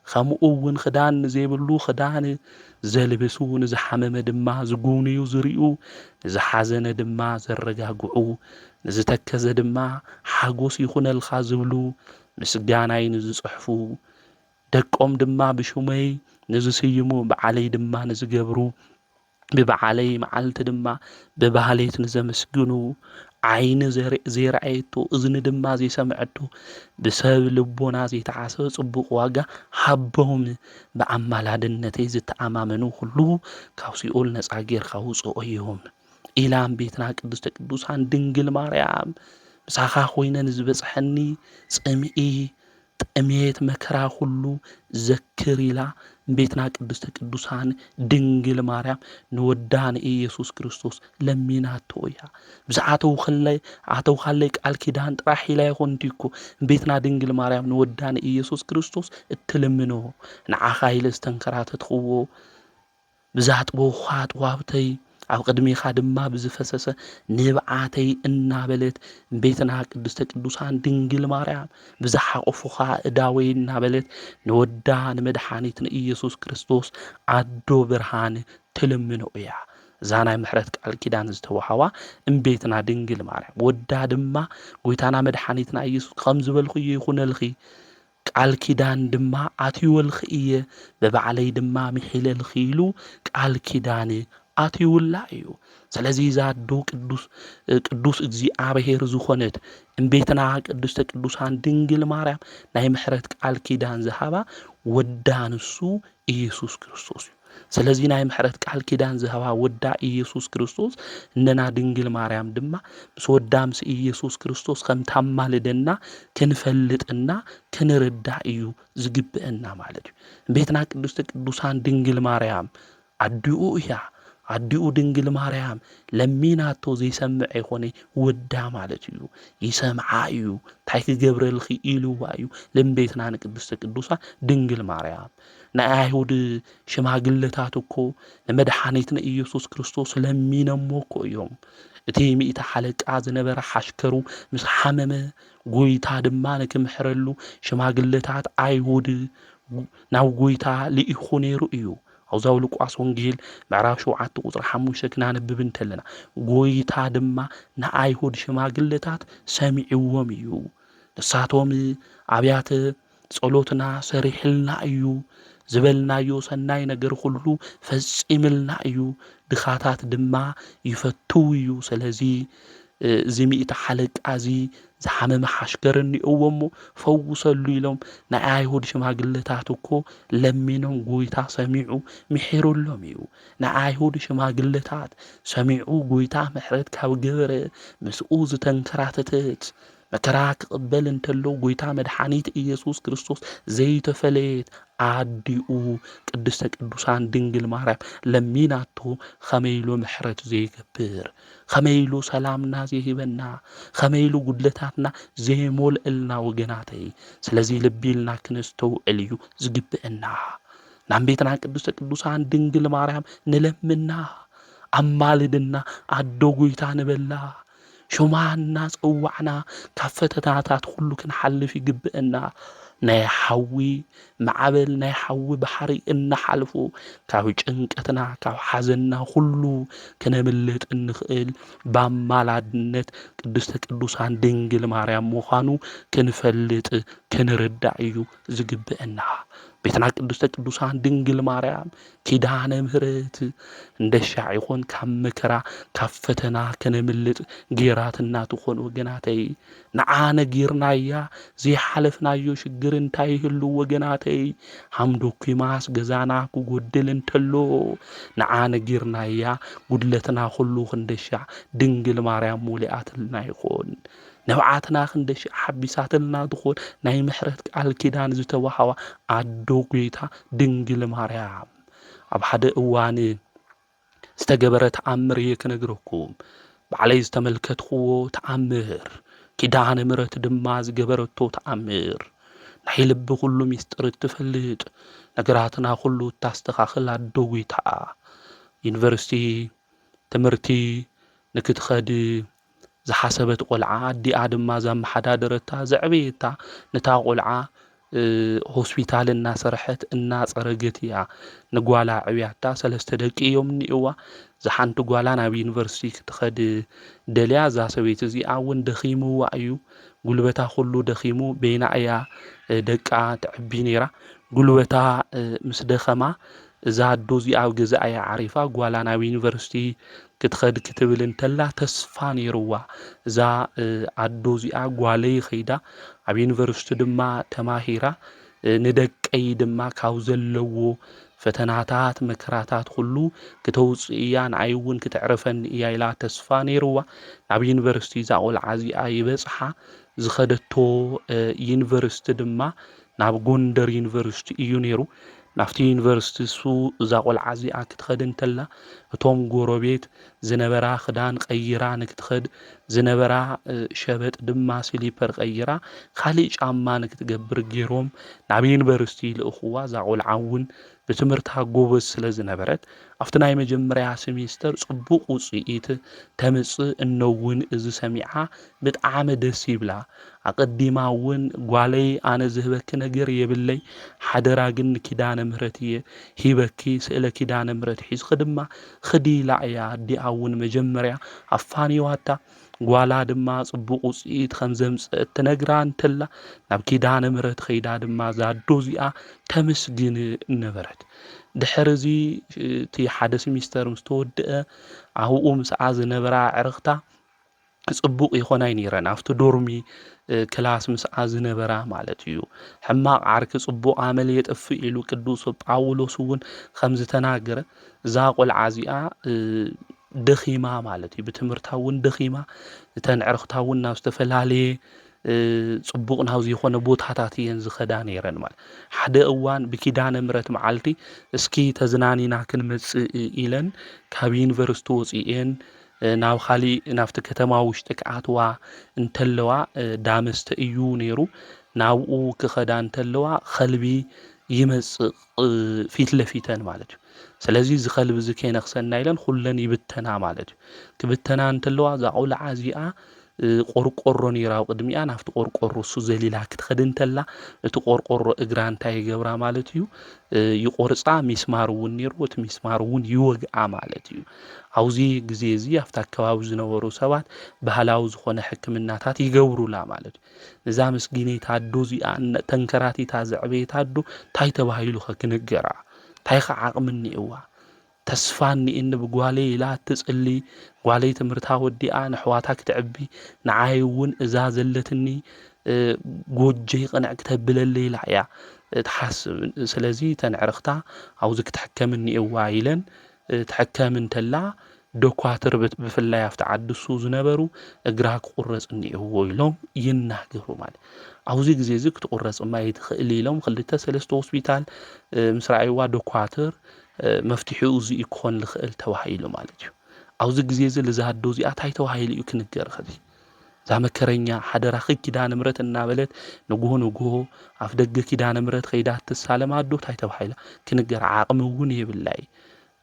ከምኡውን ክዳን ዘይብሉ ክዳን ዘልብሱ ንዝሓመመ ድማ ዝጉብንዩ ዝርዩ ንዝሓዘነ ድማ ዘረጋግዑ ንዝተከዘ ድማ ሓጎስ ይኹነልካ ዝብሉ ምስጋናይ ንዝጽሕፉ ደቆም ድማ ብሹመይ ንዝስይሙ በዓለይ ድማ ንዝገብሩ ብበዓለይ መዓልቲ ድማ ብባህሌት ንዘመስግኑ ዓይኒ ዘይረአየቶ እዝኒ ድማ ዘይሰምዐቶ ብሰብ ልቦና ዘይተሓሰበ ጽቡቕ ዋጋ ሃቦም ብኣማላድነተይ ዝተኣማመኑ ሁሉ ካብ ሲኦል ነጻ ጌርካ ውፅኦ እዮም ኢላም ቤትና ቅድስተ ቅዱሳን ድንግል ማርያም ምሳኻ ኮይነን ዝበጽሐኒ ጽምኢ ጥሜት መከራ ሁሉ ዘክር ኢላ ቤትና ቅድስተ ቅዱሳን ድንግል ማርያም ንወዳን ኢየሱስ ክርስቶስ ለሚናቶ እያ ብዛዓተው ኸለይ ቃል ኪዳን ጥራሕ ኢላ ይኾንቲኩ ቤትና ድንግል ማርያም ንወዳን ኢየሱስ ክርስቶስ እትልምኖ ንዓኻ ኢለ ዝተንከራተትኽዎ ብዛጥቦ ኻጥዋብተይ ኣብ ቅድሚኻ ድማ ብዝፈሰሰ ንብዓተይ እናበለት ቤትና ቅድስተ ቅዱሳን ድንግል ማርያም ብዛሓቆፉኻ እዳወይ እናበለት ንወዳ ንመድኃኒት ንኢየሱስ ክርስቶስ ኣዶ ብርሃን ትልምኖ እያ እዛ ናይ ምሕረት ቃል ኪዳን ዝተዋሃባ ቤትና ድንግል ማርያም ወዳ ድማ ጎይታና መድኃኒትና ኢየሱስ ከም ዝበልኹ ይኹነልኺ ቃል ኪዳን ድማ ኣትይወልኺ እየ በባዕለይ ድማ ምሒለልኺ ኢሉ ቃል ኪዳን አትዩላ እዩ ስለዚ ዛዶ ቅዱስ እግዚአብሔር ዝኾነት ቤትና ቅድስተ ቅዱሳን ድንግል ማርያም ናይ ምሕረት ቃል ኪዳን ዝሃባ ወዳንሱ ኢየሱስ ክርስቶስ እዩ ስለዚ ናይ ምሕረት ቃል ኪዳን ዝሃባ ወዳ ኢየሱስ ክርስቶስ እንደና ድንግል ማርያም ድማ ምስ ወዳ ምስ ኢየሱስ ክርስቶስ ከም ታማልደና ክንፈልጥና ክንርዳእ እዩ ዝግብአና ማለት እዩ ቤትና ቅድስተ ቅዱሳን ድንግል ማርያም አድኡ እያ አዲኡ ድንግል ማርያም ለሚናቶ ዘይሰምዕ ይኾነ ወዳ ማለት እዩ ይሰምዓ እዩ ታይ ክገብረልኺ ኢሉዋ እዩ ለምቤትና ንቅድስተ ቅዱሳን ድንግል ማርያም ናይ አይሁድ ሽማግለታት እኮ ለመድኃኒትና ኢየሱስ ክርስቶስ ለሚነሞ እኮ እዮም እቲ ሚእታ ሓለቃ ዝነበረ ሓሽከሩ ምስ ሓመመ ጎይታ ድማ ንክምሕረሉ ሽማግለታት አይሁድ ናብ ጎይታ ልኢኹ ነይሩ እዩ አውዛው ሉቃስ ወንጌል ምዕራፍ 7 ቁጥር 5 ክናነብብ እንተለና ጎይታ ድማ ንአይሁድ ሽማግለታት ሰሚዕዎም እዩ ንሳቶም ኣብያተ ጸሎትና ሰሪሕልና እዩ ዝበልናዮ ሰናይ ነገር ሁሉ ፈጺምልና እዩ ድኻታት ድማ ይፈትው እዩ ስለዚ እዚ ሚእቲ ሓለቃ እዚ ዝሓመመ ሓሽከር እኒአዎ እሞ ፈውሰሉ ኢሎም ናይ ኣይሁድ ሽማግለታት እኮ ለሚኖም ጎይታ ሰሚዑ ምሒሩሎም እዩ ናይ ኣይሁድ ሽማግለታት ሰሚዑ ጎይታ ምሕረት ካብ ገበረ ምስኡ ዝተንከራተተት መከራ ክቕበል እንተሎ ጎይታ መድኃኒት ኢየሱስ ክርስቶስ ዘይተፈለየት አዲኡ ቅድስተ ቅዱሳን ድንግል ማርያም ለሚናቶ ኸመይሉ ምሕረት ዘይገብር ኸመይሉ ሰላምና ዘይሂበና ኸመይሉ ጉድለታትና ዘይሞልእልና ወገናተይ ስለዚ ልቢልና ክንስተውዕል እዩ ዝግብአና ናብ ቤትና ቅድስተ ቅዱሳን ድንግል ማርያም ንለምና አማልድና አዶ ጎይታ ንበላ ሹማና ጸዋዕና ካብ ፈተናታት ሁሉ ክንሓልፍ ይግብአና ናይ ሓዊ ማዕበል ናይ ሓዊ ባሕሪ እናሓልፉ ካብ ጭንቀትና ካብ ሓዘንና ሁሉ ክነምልጥ እንኽእል በአማላድነት ቅድስተ ቅዱሳን ድንግል ማርያም ምዃኑ ክንፈልጥ ክንርዳእ እዩ ዝግብአና ቤትና ቅድስተ ቅዱሳን ድንግል ማርያም ኪዳነ ምህረት እንደሻዕ ይኹን ካብ መከራ ካብ ፈተና ከነምልጥ ጌራትና ትኾን ወገናተይ ንዓነ ጌርናያ ዘይሓለፍናዮ ሽግር እንታይ ይህሉ ወገናተይ ሓምዶኩማስ ገዛና ክጎድል እንተሎ ንዓነ ጌርናያ ጉድለትና ሁሉ ክንደሻዕ ድንግል ማርያም ሙሊኣትልና ይኹን ነብዓትና ክንደሻዕ ሓቢሳትልና ትኾን ናይ ምሕረት ቃል ኪዳን ዝተዋሃባ አዶ ጎይታ ድንግል ማርያም ኣብ ሓደ እዋን ዝተገበረ ተኣምር እየ ክነግረኩም ባዕለይ ዝተመልከትኽዎ ተኣምር ኪዳነ ምሕረት ድማ ዝገበረቶ ተኣምር ናይ ልቢ ሁሉ ሚስጥር ትፈልጥ ነገራትና ሁሉ ታስተኻኽል አዶ ጎይታ ዩኒቨርሲቲ ትምህርቲ ንክትኸድ ዝሓሰበት ቆልዓ ኣዲኣ ድማ ዘመሓዳደረታ ዘዕበየታ ነታ ቆልዓ ሆስፒታል እናሰርሐት እናፀረገት እያ ንጓላ ዕብያታ ሰለስተ ደቂ እዮም እኒእዋ ዝሓንቲ ጓላ ናብ ዩኒቨርሲቲ ክትኸድ ደልያ እዛ ሰበይቲ እዚኣ እውን ደኺምዋ እዩ ጉልበታ ሁሉ ደኺሙ በይና እያ ደቃ ትዕቢ ነይራ ጉልበታ ምስ ደኸማ እዛ ኣዶ እዚኣ ኣብ ገዛ እያ ዓሪፋ ጓላ ናብ ዩኒቨርሲቲ ክትኸድ ክትብል እንተላ ተስፋ ነይርዋ እዛ ኣዶ እዚኣ ጓለይ ኸይዳ ኣብ ዩኒቨርሲቲ ድማ ተማሂራ ንደቀይ ድማ ካብ ዘለዎ ፈተናታት መከራታት ሁሉ ክተውፅእ እያ ንዓይ እውን ክትዕረፈኒ እያ ኢላ ተስፋ ነይርዋ ናብ ዩኒቨርሲቲ እዛ ቆልዓ እዚኣ ይበፅሓ ዝኸደቶ ዩኒቨርሲቲ ድማ ናብ ጎንደር ዩኒቨርሲቲ እዩ ነይሩ ናፍቲ ዩኒቨርሲቲ እሱ እዛ ቆልዓ እዚኣ ክትኸድ እንተላ እቶም ጎረቤት ዝነበራ ክዳን ቀይራ ንክትኸድ ዝነበራ ሸበጥ ድማ ስሊፐር ቀይራ ካሊእ ጫማ ንክትገብር ገይሮም ናብ ዩኒቨርሲቲ ልእኽዋ እዛ ቆልዓ እውን ብትምህርታ ጎበዝ ስለ ዝነበረት ኣብቲ ናይ መጀመርያ ሴሚስተር ጽቡቕ ውጽኢት ተምጽእ እነውን እዚ ሰሚዓ ብጣዕሚ ደስ ይብላ ኣቀዲማ እውን ጓለይ ኣነ ዝህበኪ ነገር የብለይ ሓደራ ግን ኪዳነ ምህረት እየ ሂበኪ ስእለ ኪዳነ ምህረት ሒዝኺ ድማ ኽዲ ኢላ እያ ኣዲኣ እውን መጀመርያ ኣፋኒዋታ ጓላ ድማ ጽቡቕ ውጽኢት ከም ዘምጽእ ትነግራ እንተላ ናብ ኪዳነ ምህረት ኸይዳ ድማ ዛዶ እዚኣ ተመስግን ነበረት ድሕሪ እዚ እቲ ሓደ ሴሚስተር ምስ ተወድአ ኣብኡ ምስኣ ዝነበራ ዕርኽታ ጽቡቕ ይኾናይ ነይረን ኣብቲ ዶርሚ ክላስ ምስኣ ዝነበራ ማለት እዩ ሕማቕ ዓርኪ ጽቡቕ ኣመል የጠፍእ ኢሉ ቅዱስ ጳውሎስ እውን ከም ዝተናገረ እዛ ቆልዓ እዚኣ ደኺማ ማለት እዩ ብትምህርታ እውን ደኺማ እተን ዕርኽታ እውን ናብ ዝተፈላለየ ጽቡቕ ናብ ዘይኮነ ቦታታት እየን ዝኸዳ ነይረን ማለት ሓደ እዋን ብኪዳነ ምህረት መዓልቲ እስኪ ተዝናኒና ክንመጽእ ኢለን ካብ ዩኒቨርሲቲ ወፂአን ናብ ካሊእ ናብቲ ከተማ ውሽጢ ክኣትዋ እንተለዋ ዳመስተ እዩ ነይሩ ናብኡ ክኸዳ እንተለዋ ኸልቢ ይመጽእ ፊት ለፊተን ማለት እዩ ስለዚ ዝኸልቢ ዝከነኽሰና ኢለን ኩለን ይብተና ማለት እዩ ክብተና እንተለዋ እዛ ቆልዓ እዚኣ ቆርቆሮ ነይራው ቅድሚያ ናፍቲ ቆርቆሮ እሱ ዘሊላ ክትኸድ እንተላ እቲ ቆርቆሮ እግራ እንታይ ይገብራ ማለት እዩ ይቆርፃ ሚስማር እውን ነይሩ እቲ ሚስማር እውን ይወግኣ ማለት እዩ አውዚ ግዜ እዚ አፍታ አካባቢ ዝነበሩ ሰባት ባህላዊ ዝኾነ ሕክምናታት ይገብሩላ ማለት እዩ እዛ ምስጊነይታ አዶ እዚኣ ተንከራቲታ ዘዕበየት አዶ እንታይ ተባሂሉ ክንገራ እንታይ ዓቕሚ እኒአዋ ተስፋ እኒአኒ ብጓለይ ኢላ ትጽሊ ጓለይ ትምህርታ ወዲኣ ንሕዋታ ክትዕቢ ንዓይ እውን እዛ ዘለትኒ ጎጀይ ቅንዕ ክተብለለ ኢላ እያ ትሓስብ ስለዚ ተንዕርኽታ አውዚ ክትሕከም እኒአዋ ኢለን ትሕከም እንተላ ዶኳትር ብፍላይ አፍቲ ዓድሱ ዝነበሩ እግራ ክቁረፅ እኒአዎ ኢሎም ይናገሩ ማለት አውዚ ግዜ እዚ ክትቁረፅ ማይ ትኽእል ኢሎም 2-3 ሆስፒታል ምስ ረኣይዋ ዶኳትር መፍትሒኡ እዚ ይኮን ልኽእል ተባሂሉ ማለት እዩ አውዚ ግዜ እዚ ልዛዶ እዚኣ እንታይ ተባሂሉ እዩ ክንገር ኸዚ እዛ መከረኛ ሓደራ ኪዳነ ምሕረት እናበለት ንጉሆ አፍ ደገ ኪዳነ ምሕረት ከይዳ ትሳለም አዶ እንታይ ተባሂላ ክንገር ዓቕሚ እውን የብላይ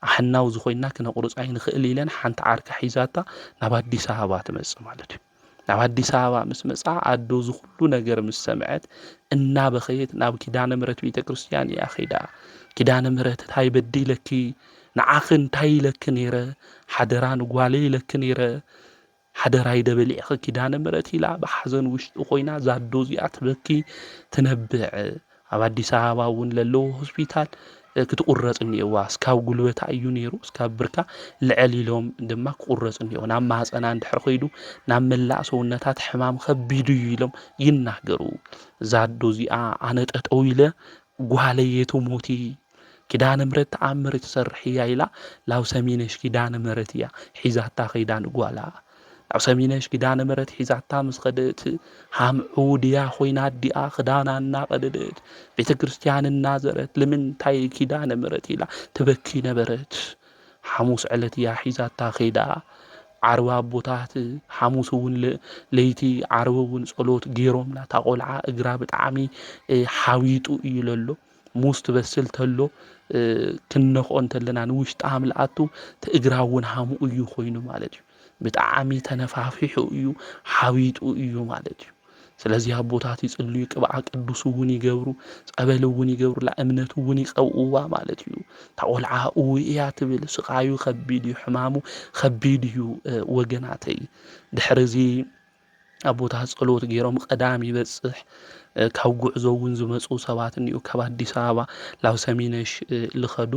አሕናው ዝኾይና ክነቁርፃ ይንኽእል ኢለን ሓንቲ ዓርካ ሒዛታ ናብ አዲስ አበባ ትመጽእ ማለት እዩ ናብ አዲስ አበባ ምስ መጻ አዶ ዝኹሉ ነገር ምስ ሰምዐት እናበኸየት ናብ ኪዳነ ምሕረት ቤተክርስትያን እያ ኸይዳ ኪዳነ ምሕረት እንታይ በዲለኪ ንዓኺ እንታይ ኢለኪ ነይረ ሓደራ ንጓለይ ኢለኪ ነይረ ሓደራ ይደበሊዕኺ ኪዳነ ምሕረት ኢላ ብሓዘን ውሽጢ ኮይና ዛዶ እዚኣ ትበኪ ትነብዕ ኣብ አዲስ አበባ እውን ለለዎ ሆስፒታል ክትቁረፅ እኒአዋ እስካብ ጉልበታ እዩ ነይሩ እስካብ ብርካ ልዕል ኢሎም ድማ ክቁረፅ እኒአዎ ናብ ማህፀና እንድሕር ኸይዱ ናብ መላእ ሰውነታት ሕማም ከቢዱ እዩ ኢሎም ይናገሩ ዛዶ እዚኣ ኣነ ጠጠው ኢለ ጓለይ የትሞቲ ኪዳነ ምሕረት ተኣምር ትሰርሕ እያ ኢላ ላብ ሰሚነሽ ኪዳነ ምሕረት እያ ሒዛታ ኸይዳ ንጓላ ኣብ ሰሚነሽ ኪዳነ ምሕረት ሒዛታ ምስ ኸደት ሃምዑ ድያ ኮይና ዲኣ ክዳና እናቐደደት ቤተ ክርስቲያን እናዘረት ንምንታይ ኪዳነ ምሕረት ኢላ ትበኪ ነበረት ሓሙስ ዕለት እያ ሒዛታ ኸይዳ ዓርባ ቦታት ሓሙስ እውን ለይቲ ዓርብ እውን ጸሎት ገይሮምላ ታቆልዓ እግራ ብጣዕሚ ሓዊጡ እዩ ለሎ ሙስ ትበስል ተሎ ክንነኽኦ እንተለና ንውሽጣ ምልኣቱ ትእግራ እውን ሃምኡ እዩ ኮይኑ ማለት እዩ ብጣዕሚ ተነፋፊሑ እዩ ሓዊጡ እዩ ማለት እዩ ስለዚ ኣቦታት ይጽልዩ ቅብኣ ቅዱስ እውን ይገብሩ ጸበል እውን ይገብሩ ለእምነቱ እውን ይቀውዋ ማለት እዩ ታቆልዓ እያ ትብል ስቃዩ ከቢድ እዩ ሕማሙ ከቢድ እዩ ወገናተይ ድሕሪዚ ኣቦታት ጸሎት ገይሮም ቀዳም ይበጽሕ ካብ ጉዕዞ እውን ዝመጹ ሰባት እኒኡ ካብ አዲስ አበባ ላብ ሰሚነሽ ልኸዱ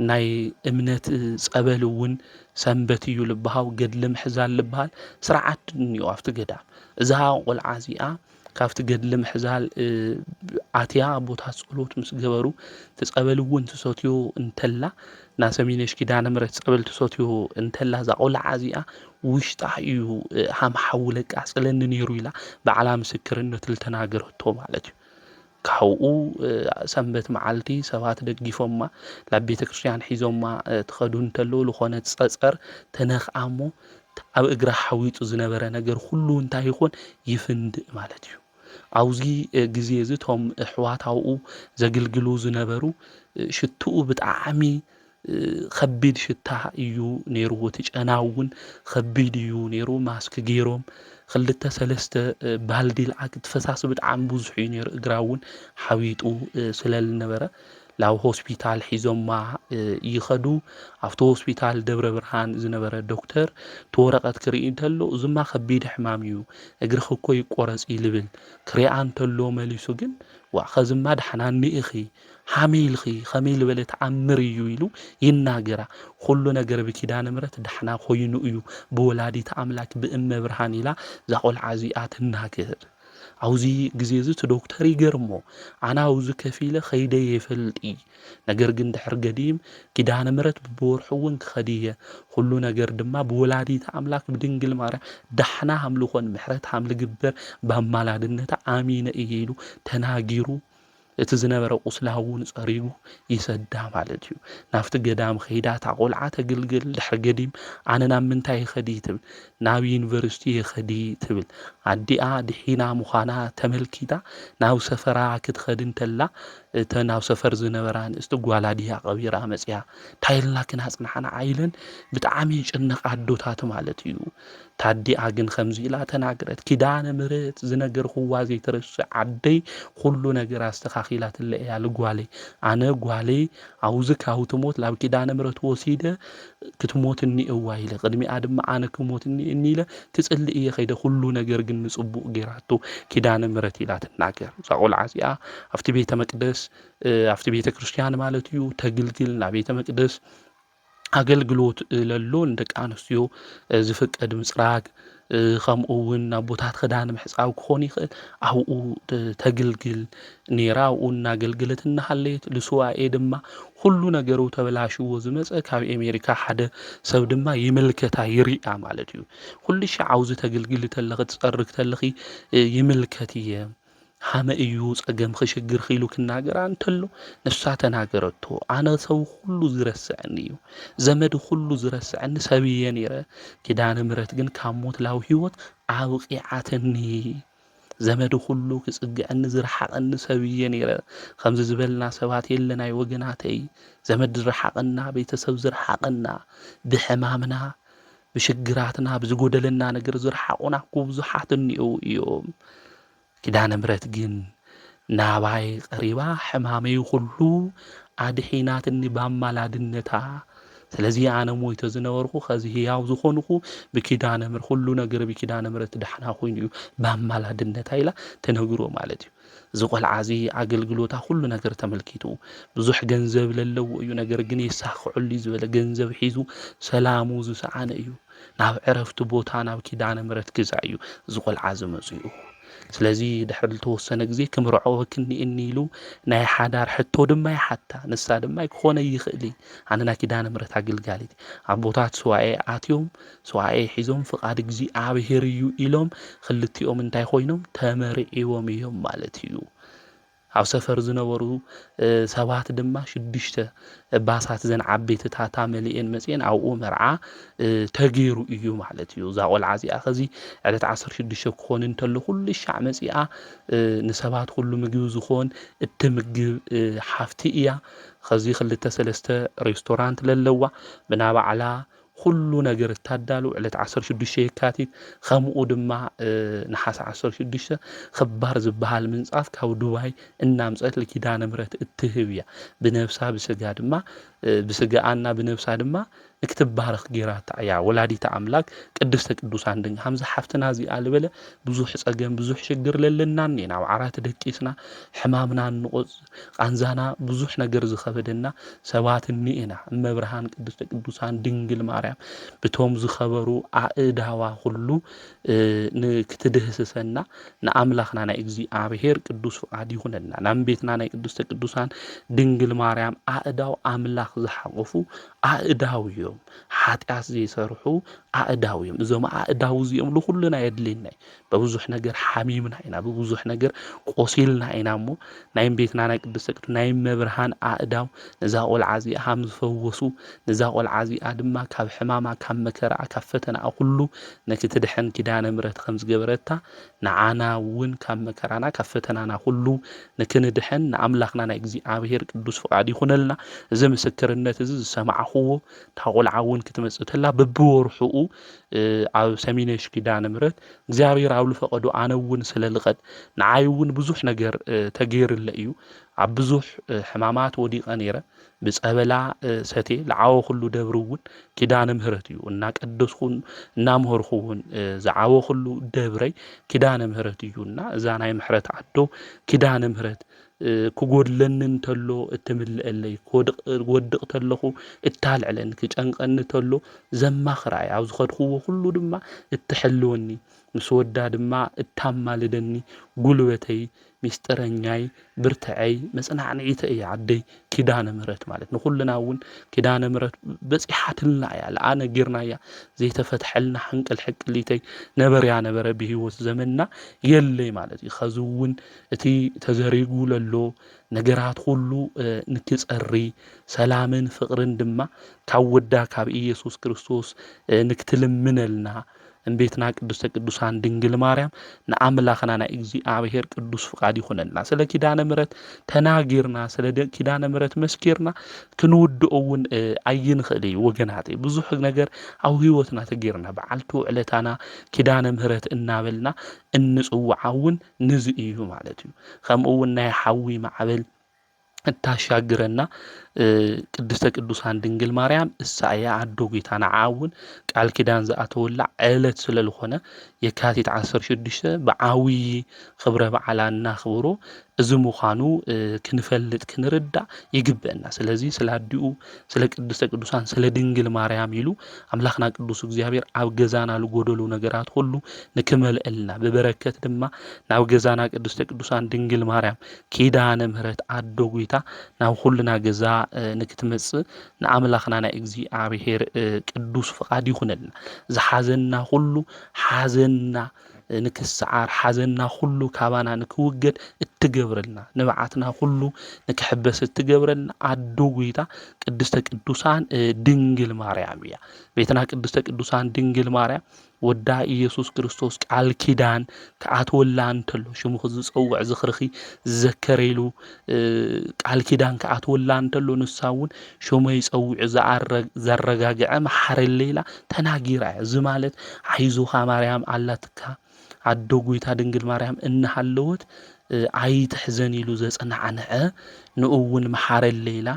ናይ እምነት ጸበል እውን ሰንበት እዩ ልብሃው ገድሊ ምሕዛል ልብሃል ስርዓት እኒኡ ኣብቲ ገዳም እዛ ቆልዓ እዚኣ ካብቲ ገድሊ ምሕዛል ኣትያ ኣቦታት ጸሎት ምስ ገበሩ ትጸበል እውን ትሰትዮ እንተላ ና ሰሚነሽ ኪዳነ ምሕረት ጸበል ትሰትዮ እንተላ እዛ ቆልዓ እዚኣ ውሽጣ እዩ ሃምሓውለቃ ጽለኒ ነይሩ ኢላ በዓላ ምስክርነት ልተናገረቶ ማለት እዩ ካብኡ ሰንበት መዓልቲ ሰባት ደጊፎማ ላብ ቤተ ክርስቲያን ሒዞማ ትኸዱ እንተሎ ዝኾነ ጸጸር ተነኽኣሞ ኣብ እግራ ሓዊጡ ዝነበረ ነገር ሁሉ እንታይ ይኾን ይፍንድእ ማለት እዩ አውዚ ግዜ እዚ ቶም ኣሕዋታው ዘገልግሉ ዝነበሩ ሽትኡ ብጣዕሚ ከቢድ ሽታ እዩ ነይሩ እቲ ጨና እውን ከቢድ እዩ ነይሩ ማስክ ገይሮም 2-3 ባልዲ ልዓክ ትፈሳስ ብጣዕሚ ብዙሕ እዩ ነይሩ እግራ እውን ሓዊጡ ስለልነበረ ላብ ሆስፒታል ሒዞማ ይኸዱ ኣብቲ ሆስፒታል ደብረ ብርሃን ዝነበረ ዶክተር ተወረቐት ክርኢ እንተሎ እዝማ ከቢድ ሕማም እዩ እግርኺ እኮ ይቆረፅ ይልብል ክሪኣ እንተሎ መሊሱ ግን ዋ ኸዝማ ድሓና ንኢኺ ሓሚልኺ ኸመይ ልበለ ተኣምር እዩ ኢሉ ይናገራ ኩሉ ነገር ብኪዳነ ምሕረት ድሓና ኮይኑ እዩ ብወላዲት ኣምላክ ብእመ ብርሃን ኢላ እዛ ቆልዓ እዚኣ ትናገር አውዚ ግዜ እዚ ዶክተር ይገርሞ ኣና አውዚ ከፊለ ኸይደ የፈልጢ ነገር ግን ድሕር ገዲም ኪዳነ ምሕረት ብወርሑ እውን ክኸድየ ኩሉ ነገር ድማ ብወላዲት ኣምላክ ብድንግል ማርያም ዳሕና ሃምልኾን ምሕረት ሃምልግበር በአማላድነታ ኣሚነ እየ ኢሉ ተናጊሩ እቲ ዝነበረ ቁስላውን ጸሪጉ ይሰዳ ማለት እዩ ናፍቲ ገዳም ኸይዳ ታቆልዓ ተግልግል ድሕር ገዲም ኣነ ናብ ምንታይ ኸዲ ትብል ናብ ዩኒቨርሲቲ ኸዲ ትብል ኣዲኣ ድሒና ምዃና ተመልኪታ ናብ ሰፈራ ክትኸድ እንተላ እተ ናብ ሰፈር ዝነበራ ንእስቲ ጓላ ድያ ቀቢራ መጽያ ታይልና ክናጽናሕና ዓይለን ብጣዕሚ ጭንቕ ኣዶታት ማለት እዩ ታዲኣ ግን ከምዚ ኢላ ተናገረት ኪዳነ ምሕረት ዝነገርኩዋ ዘይተረስዕ ዓደይ ኩሉ ነገር ኣስተኻኺላትለ እያ ልጓለይ ኣነ ጓለይ ኣብዚ ካብ ትሞት ላብ ኪዳነ ምሕረት ወሲደ ክትሞት እኒእዋ ኢለ ቅድሚኣ ድማ ኣነ ክሞት እኒእኒ ኢለ ክጽልእ እየ ከይደ ኩሉ ነገር ግን ንጽቡቕ ጌራቶ ኪዳነ ምሕረት ኢላ ትናገር እዛ ቆልዓ እዚኣ ኣብቲ ቤተ መቅደስ ኣብቲ ቤተ ክርስቲያን ማለት እዩ ተግልግል ናብ ቤተ መቅደስ ኣገልግሎት ለሎ ንደቂ ኣንስትዮ ዝፍቀድ ምጽራግ ከምኡ እውን ኣቦታት ክዳን ምሕጻብ ክኾን ይኽእል ኣብኡ ተግልግል ነይራ ኣብኡ እናገልግለት እናሃለየት ልስዋኤ ድማ ኩሉ ነገሩ ተበላሽዎ ዝመፀ ካብ ኣሜሪካ ሓደ ሰብ ድማ ይምልከታ ይሪኣ ማለት እዩ ኩሉ ሻዕ ኣብዚ ተግልግል ተለኺ ትጸርግ ተለኺ ይምልከት እየ ሃመ እዩ ጸገም ክሽግር ኺሉ ክናገራ እንተሎ ንሳ ተናገረቶ ኣነ ሰው ሁሉ ዝረስዕኒ እዩ ዘመድ ሁሉ ዝረስዕኒ ሰብየ ነይረ ኪዳነ ምሕረት ግን ካብ ሞት ላብ ህይወት ኣብቂዓተኒ ዘመድ ሁሉ ክጽግዐኒ ዝረሓቐኒ ሰብየ ነይረ ከምዚ ዝበልና ሰባት የለናይ ወገናተይ ዘመድ ዝረሓቐና ቤተሰብ ዝረሓቐና ብሕማምና ብሽግራትና ብዝጎደለና ነገር ዝረሓቑና ብዙሓት እኒአው እዮም ኪዳነ ምሕረት ግን ናባይ ቀሪባ ሕማመይ ሁሉ ኣድሒናትኒ ባማላድነታ ስለዚ ኣነ ሞይተ ዝነበርኩ ከዚ ህያው ዝኾንኩ ብኪዳነ ምሕረት ሁሉ ነገር ብኪዳነ ምሕረት ድሕና ኮይኑ እዩ ባማላድነታ ኢላ ተነግሮ ማለት እዩ እዚ ቆልዓ እዚ ኣገልግሎታ ሁሉ ነገር ተመልኪቱ ብዙሕ ገንዘብ ለለዎ እዩ ነገር ግን የሳኽዐሉ ዝበለ ገንዘብ ሒዙ ሰላሙ ዝሰዓነ እዩ ናብ ዕረፍቲ ቦታ ናብ ኪዳነ ምሕረት ግዛ እዩ እዚ ቆልዓ ዝመጽኡ ስለዚ ድሕሪ ዝተወሰነ ግዜ ክምርዖ ክንእኒ ኢሉ ናይ ሓዳር ሕቶ ድማ ይሓታ ንሳ ድማ ክኾነ ይኽእል ኣነና ኪዳነ ምሕረት ኣገልጋሊት ኣቦታት ስዋኤ ኣትዮም ስዋኤ ሒዞም ፍቓድ እግዚኣብሔር እዩ ኢሎም ክልቲኦም እንታይ ኮይኖም ተመርዒዎም እዮም ማለት እዩ ኣብ ሰፈር ዝነበሩ ሰባት ድማ 6 ባሳት ዘን ዓበይትታታ መሊአን መጽአን ኣብኡ መርዓ ተገይሩ እዩ ማለት እዩ እዛ ቆልዓ እዚኣ ከዚ ዕለት 16 ክኾን እንተሎ ኩሉ ሻዕ መጽኣ ንሰባት ሁሉ ምግቢ ዝኾን እትምግብ ሓፍቲ እያ ከዚ 2-3 ሬስቶራንት ለለዋ ብናባዕላ ኩሉ ነገር እታዳሉ ዕለት 16 የካቲት ከምኡ ድማ ነሓስ 16 ክባር ዝበሃል ምንጻፍ ካብ ዱባይ እናምጸት ለኪዳነ ምሕረት እትህብ እያ ብነፍሳ ብስጋ ድማ ብስጋኣና ብነፍሳ ድማ ንክትባረኽ ጌራታ እያ ወላዲተ ኣምላክ ቅድስተ ቅዱሳን ድንግል ከምዚ ሓፍትና እዚኣ ልበለ ብዙሕ ጸገም ብዙሕ ሽግር ለለና ናብ ዓራት ደቂስና ሕማምና ንቆጽ ቃንዛና ብዙሕ ነገር ዝኸበደና ሰባት እኒኤና እመብርሃን ቅድስተ ቅዱሳን ድንግል ማርያም ብቶም ዝኸበሩ ኣእዳዋ ሁሉ ንክትድህስሰና ንኣምላኽና ናይ እግዚኣብሔር ቅዱስ ፍቃድ ይኹነና ናብ ቤትና ናይ ቅድስተ ቅዱሳን ድንግል ማርያም ኣእዳው ኣምላኽ ዝሓቆፉ ኣእዳው እዮም ሓጢኣት ዘይሰርሑ ኣእዳው እዮም እዞም ኣእዳው እዚኦም ለኩሉና የድልየና በብዙሕ ነገር ሓሚምና ኢና በብዙሕ ነገር ቆሲልና ኢና እሞ ናይ ቤትና ናይ ቅድስተ ቅዱሳን ናይ መብርሃን ኣእዳው ነዛ ቆልዓ እዚኣ ከም ዝፈወሱ ነዛ ቆልዓ እዚኣ ድማ ካብ ሕማማ ካብ መከራ ካብ ፈተና ኩሉ ንክትድሕን ኪዳነ ምሕረት ከም ዝገበረታ ንዓና እውን ካብ መከራና ካብ ፈተናና ሁሉ ንክንድሕን ንኣምላኽና ናይ እግዚኣብሔር ቅዱስ ፍቃድ ይኹነልና እዚ ምስክርነት እዚ ዝሰማዕኽዎ ታቆልዓ እውን ክትመጽእ ተላ በብወርሑኡ ኣብ ሰሚነሽ ኪዳነ ምሕረት እግዚኣብሔር ኣብ ልፈቐዱ ኣነ እውን ስለልቐድ ንዓይ እውን ብዙሕ ነገር ተገይርለ እዩ ኣብ ብዙሕ ሕማማት ወዲቐ ነይረ ብጸበላ ሰቴ ለዓወ ኩሉ ደብሩ እውን ኪዳነ ምሕረት እዩ እናቀደስኩን እናምሆርኩውን ዝዓወ ኩሉ ደብረይ ኪዳነ ምሕረት እዩና እዛ ናይ ምሕረት ዓዶ ኪዳነ ምሕረት ክጎድለኒ እንተሎ እትምልአለይ ክወድቕ ተለኹ እታልዕለኒ ክጨንቀኒ ተሎ ዘማኽራይ ኣብ ዝኸድኽዎ ኩሉ ድማ እትሕልወኒ ምስ ወዳ ድማ እታማልደኒ ጉልበተይ ሚስጥረኛይ ብርትዐይ መጽናዕኒዒተ እያ ዓደይ ኪዳነ ምሕረት ማለት ንኹልና እውን ኪዳነ ምሕረት በጺሓትልና እያ ለኣነ ጌርና እያ ዘይተፈትሐልና ሕንቅል ሕቅሊተይ ነበርያ ነበረ ብህይወት ዘመንና የለይ ማለት እዩ ኸዚ እውን እቲ ተዘሪጉ ለሎ ነገራት ሁሉ ንክጸሪ ሰላምን ፍቕርን ድማ ካብ ወዳ ካብ ኢየሱስ ክርስቶስ ንክትልምነልና እምቤትና ቅድስተ ቅዱሳን ድንግል ማርያም ንኣምላኽና ናይ እግዚአብሔር ቅዱስ ፍቃድ ይኹነልና ስለ ኪዳነ ምሕረት ተናጊርና ስለ ኪዳነ ምሕረት መስኪርና ክንውድኦ እውን ኣይንኽእል እዩ ወገናት ብዙሕ ነገር ኣብ ህይወትና ተገይርና በዓልቱ ዕለታና ኪዳነ ምሕረት እናበልና እንጽውዓ እውን ንዚ እዩ ማለት እዩ ከምኡ እውን ናይ ሓዊ ማዕበል እታሻግረና ቅድስተ ቅዱሳን ድንግል ማርያም እሳያ ኣዶ ጌታ ንዓውን ቃል ኪዳን ዝኣተወላ ዕለት ስለዝኾነ የካቲት 16 ብዓብይ ክብረ በዓላ እናኽብሮ እዚ ምዃኑ ክንፈልጥ ክንርዳእ ይግበአና ስለዚ ስለ ኣዲኡ ስለ ቅድስተ ቅዱሳን ስለ ድንግል ማርያም ኢሉ ኣምላኽና ቅዱስ እግዚአብሔር ኣብ ገዛና ዝጎደሉ ነገራት ሁሉ ንክመልአልና ብበረከት ድማ ናብ ገዛና ቅድስተ ቅዱሳን ድንግል ማርያም ኪዳነ ምሕረት ኣዶ ጌታ ናብ ኩልና ገዛ ንክትመጽእ ንኣምላኽና ናይ እግዚአብሔር ቅዱስ ፍቃድ ይኹነልና ዝሓዘና ሁሉ ሓዘና ንክስዓር ሓዘና ሁሉ ካባና ንክውገድ እትገብረልና ንብዓትና ሁሉ ንክሕበስ እትገብረልና ኣዶ ጌታ ቅድስተ ቅዱሳን ድንግል ማርያም እያ ቤትና ቅድስተ ቅዱሳን ድንግል ማርያም ወዳ ኢየሱስ ክርስቶስ ቃል ኪዳን ከኣትወላ እንተሎ ሽሙ ዝጸውዕ ዝኽርኺ ዝዘከረሉ ቃል ኪዳን ከኣትወላ እንተሎ ንሳውን ሽሙ ይጸውዕ ዘረጋግዐ መሐረሌላ ተናጊራ እዚ ማለት አይዞኻ ማርያም ኣላትካ ኣዶ ጌታ ድንግል ማርያም እንሃለወት ኣይትሕዘን ኢሉ ዘጸናዕንዐ ንኡውን መሐረሌላ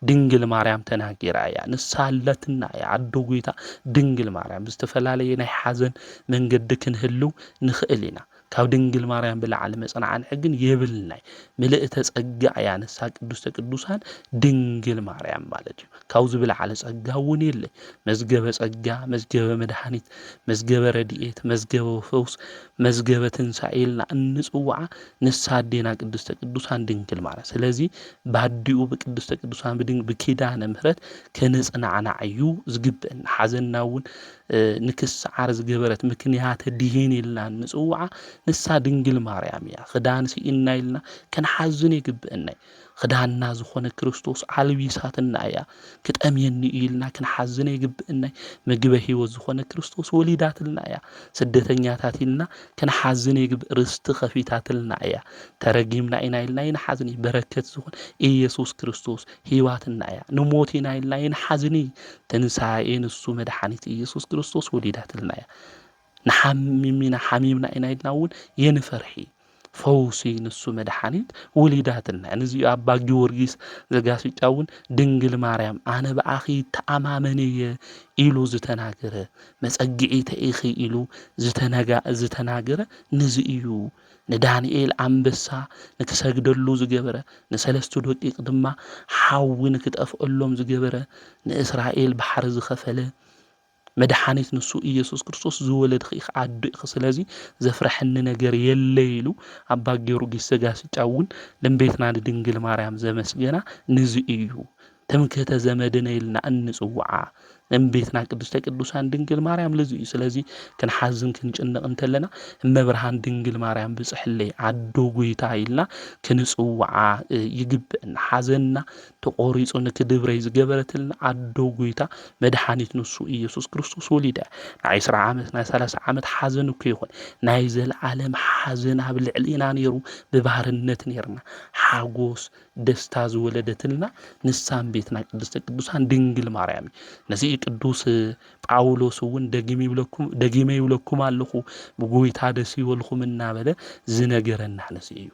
ድንግል ማርያም ተናጊራ እያ ንሳለትና እያ ኣዶ ጌታ ድንግል ማርያም ዝተፈላለዩ ናይ ሓዘን መንገዲ ክንህሉ ንኽእል ኢና ካብ ድንግል ማርያም ብላዕሊ መጽናዕንዐ ግን የብልናይ ምልእተ ጸጋ እያ ንሳ ቅድስተ ቅዱሳን ድንግል ማርያም ማለት እዩ ካብዚ ብላዕሊ ጸጋ እውን የለ መዝገበ ጸጋ መዝገበ መድኃኒት መዝገበ ረድኤት መዝገበ ፈውስ መዝገበ ትንሣኤልና እንጽውዓ ንሳ ኣዴና ቅድስተ ቅዱሳን ድንግል ማርያም ስለዚ ባዲኡ ብቅድስተ ቅዱሳን ብኪዳነ ምሕረት ከነጽናዕና እዩ ዝግበአና ሓዘና እውን ንክስዓር ዝገበረት ምክንያት ድህን ኢልና ንጽውዓ ንሳ ድንግል ማርያም እያ ክዳን ሲኢና ኢልና ከንሓዝን ይግበአና ክዳንና ዝኾነ ክርስቶስ ኣልቢሳትና እያ ክጠምየኒ ኢልና ክንሓዝን ይግበአና ምግበ ሕይወት ዝኾነ ክርስቶስ ወሊዳትልና እያ ስደተኛታት ኢልና ክንሓዝን ይግበእ ርስቲ ኸፊታትልና እያ ተረጊምና ኢና ኢልና ይንሓዝን በረከት ዝኾነ ኢየሱስ ክርስቶስ ሕይዋትና እያ ንሞት ኢና ኢልና ይንሓዝን ትንሣኤ ንሱ መድኃኒት ኢየሱስ ክርስቶስ ወሊዳትልና እያ ንሓሚምና ሓሚምና ኢና ኢልና እውን የንፈርሒ ፈውሲ ንሱ መድኃኒት ወሊዳትና ነዚ ኣባ ጊዮርጊስ ዘጋስጫውን ድንግል ማርያም ኣነ በኣኺ ተኣማመነየ ኢሉ ዝተናገረ መጸጊዒተ ኢኺ ኢሉ ዝተናገረ ነዚ እዩ ንዳንኤል ኣንበሳ ንክሰግደሉ ዝገበረ ንሰለስቱ ደቂቕ ድማ ሓዊ ንክጠፍአሎም ዝገበረ ንእስራኤል ባሕሪ ዝኸፈለ መድኃኒት ንሱ ኢየሱስ ክርስቶስ ዝወለድ ኺ ዓድቕ ስለዚ ዘፍረሐኒ ነገር የለ ኢሉ ኣባ ጊዮርጊስ ዘጋስጫውን ለምቤትና ድንግል ማርያም ዘመስገና ንዚ እዩ ትምክህተ ዘመድነ ኢልና እንጽውዓ እምቤትና ቅድስተ ቅዱሳን ድንግል ማርያም ለዚ እዩ ስለዚ ክንሓዝን ክንጭነቕ እንተለና እመብርሃን ድንግል ማርያም ብጽሕለይ ኣዶ ጌታ ኢልና ክንጽውዓ ይግበአና ሓዘንና ተቆሪጹ ንክድብረይ ዝገበረትልና ኣዶ ጌታ መድኃኒት ንሱ ኢየሱስ ክርስቶስ ወሊዳ ናይ 20 ዓመት ናይ 30 ዓመት ሓዘን እኮ ይኹን ናይ ዘለዓለም ሓዘን ኣብ ልዕሊና ነይሩ ብባህርነት ነርና ሓጎስ ደስታ ዝወለደትልና ንሳን ቤትና ቅድስተ ቅዱሳን ድንግል ማርያም ነዚ ቅዱስ ጳውሎስ እውን ደጊመ ይብለኩም ኣለኹ ብጎይታ ደስ ይበልኩም እናበለ ዝነገረና ነዚ እዩ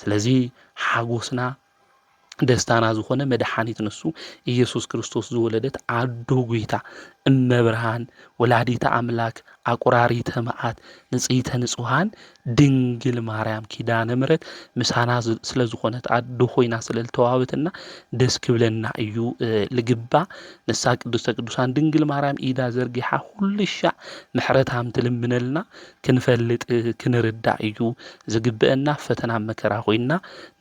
ስለዚ ሓጎስና ደስታና ዝኾነ መድኃኒት ንሱ ኢየሱስ ክርስቶስ ዝወለደት ኣዶ ጌታ እመብርሃን ወላዲተ ኣምላክ ኣቁራሪተ መዓት ንጽይተ ንጹሃን ድንግል ማርያም ኪዳነ ምሕረት ምሳና ስለ ዝኾነት ኣዶ ኮይና ስለ ዝተዋሃበትና ደስ ክብለና እዩ ልግባ ንሳ ቅድስተ ቅዱሳን ድንግል ማርያም ኢዳ ዘርጊሓ ሁልሻ ምሕረታም ትልምነልና ክንፈልጥ ክንርዳእ እዩ ዝግበአና ፈተና መከራ ኮይና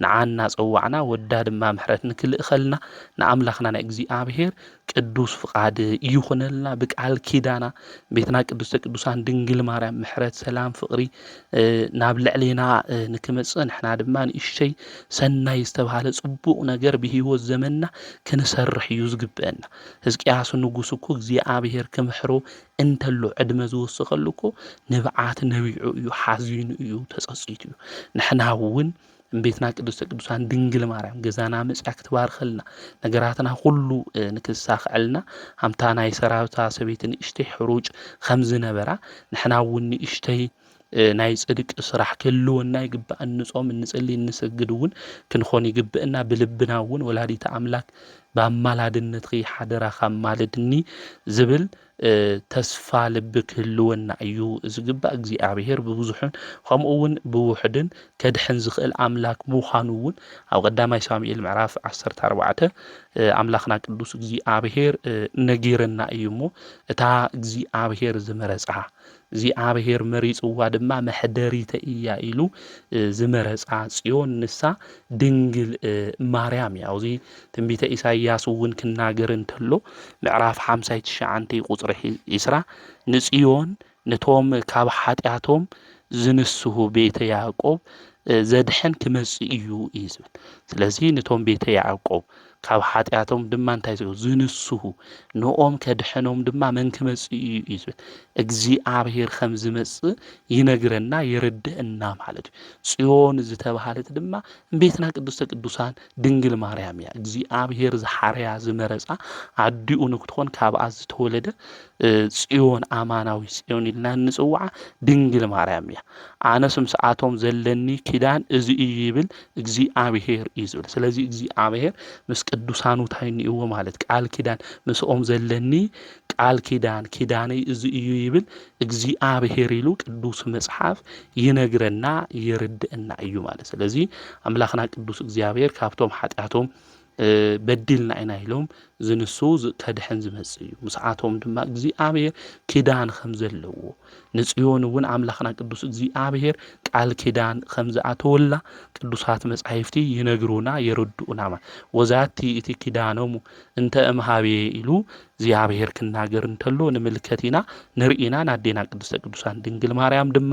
ንዓና ጸዋዕና ወዳ ድማ ምሕረት ንክልእኸልና ንኣምላኽና ናይ እግዚአብሔር ቅዱስ ፍቃድ ይኹነልና ብቃል ኪዳና ቤትና ቅድስተ ቅዱሳን ድንግል ማርያም ምሕረት ሰላም ፍቕሪ ናብ ልዕሌና ንክመጽእ ንሕና ድማ ንእሽተይ ሰናይ ዝተባሃለ ጽቡቕ ነገር ብሂወት ዘመንና ክንሰርሕ እዩ ዝግብአና ሕዝቅያስ ንጉስ እኮ እግዚኣብሔር ክምሕሮ እንተሎ ዕድመ ዝወስኸሉ እኮ ንብዓት ነቢዑ እዩ ሓዚኑ እዩ ተጸጺቱ እዩ ንሕና እውን ቤትና ቅድስተ ቅዱሳን ድንግል ማርያም ገዛና መጽያ ክትባርኸልና ነገራትና ሁሉ ንክሳኽዐልና ሃምታ ናይ ሰራዊታ ሰበይት ንእሽተይ ሕሩጭ ከም ዝነበራ ንሕና እውን ንእሽተይ ናይ ጽድቅ ስራሕ ክህልወና ይግባእ እንጾም እንጸሊ እንሰግድ እውን ክንኾን ይግብአና ብልብና እውን ወላዲተ አምላክ በአማላድነት ሓደራኻ ማለድኒ ዝብል ተስፋ ልቢ ክህልወና እዩ ዝግባእ እግዚኣብሔር ብብዙሕን ከምኡ እውን ብውሕድን ከድሕን ዝኽእል አምላክ ምዃኑ እውን ኣብ ቀዳማይ ሳሙኤል ምዕራፍ 14 አምላኽና ቅዱስ እግዚኣብሔር ነጊረና እዩ እሞ እታ እግዚኣብሔር ዝመረጻ እግዚኣብሔር መሪጽዋ ድማ መሕደሪተ እያ ኢሉ ዝመረጻ ጽዮን ንሳ ድንግል ማርያም እያ እዚ ትንቢተ ኢሳይያስ እውን ክናገር እንተሎ ምዕራፍ 59 ቁጽሪ 20 ንጽዮን ነቶም ካብ ኃጢአቶም ዝንስሁ ቤተ ያዕቆብ ዘድሕን ክመጽእ እዩ ይዝብል ስለዚ ነቶም ቤተ ያዕቆብ ካብ ኃጢአቶም ድማ እንታይ ዝንስሁ ንኦም ከድሕኖም ድማ መን ክመጽእ እዩ ይዝብል እግዚአብሔር ከም ዝመጽእ ይነግረና ይርድእና ማለት እዩ ጽዮን ዝተባሃለት ድማ ቤትና ቅድስተ ቅዱሳን ድንግል ማርያም እያ እግዚአብሔር ዝሓርያ ዝመረጻ አዲኡ ንክትኾን ካብኣ ዝተወለደ ጽዮን አማናዊ ጽዮን ኢልና ንጽዋዓ ድንግል ማርያም እያ ኣነስ ምስኣቶም ዘለኒ ኪዳን እዚ እዩ ይብል እግዚአብሔር ይዝብል ስለዚ እግዚአብሔር ምስ ቅዱሳኑ ታይኒእዎ ማለት ቃል ኪዳን ምስኦም ዘለኒ ቃል ኪዳን ኪዳነይ እዚ እዩ ይብል እግዚአብሔር ኢሉ ቅዱስ መጽሐፍ ይነግረና ይርድእና እዩ ማለት ስለዚ አምላኽና ቅዱስ እግዚአብሔር ካብቶም ኃጢአቶም በዲልና ኢና ኢሎም ዝንሱ ከድሕን ዝመጽእ እዩ ምስኣቶም ድማ እግዚአብሔር ኪዳን ከም ዘለዎ ንጽዮን እውን አምላኽና ቅዱስ እግዚአብሔር ቃል ኪዳን ከም ዝኣተወላ ቅዱሳት መጻሕፍቲ ይነግሩና ይርድኡና ወዛቲ እቲ ኪዳኖሙ እንተ እምሃቤ ኢሉ እግዚአብሔር ክናገር እንተሎ ንምልከቲና ንርኢና ናዴና ቅድስተ ቅዱሳን ድንግል ማርያም ድማ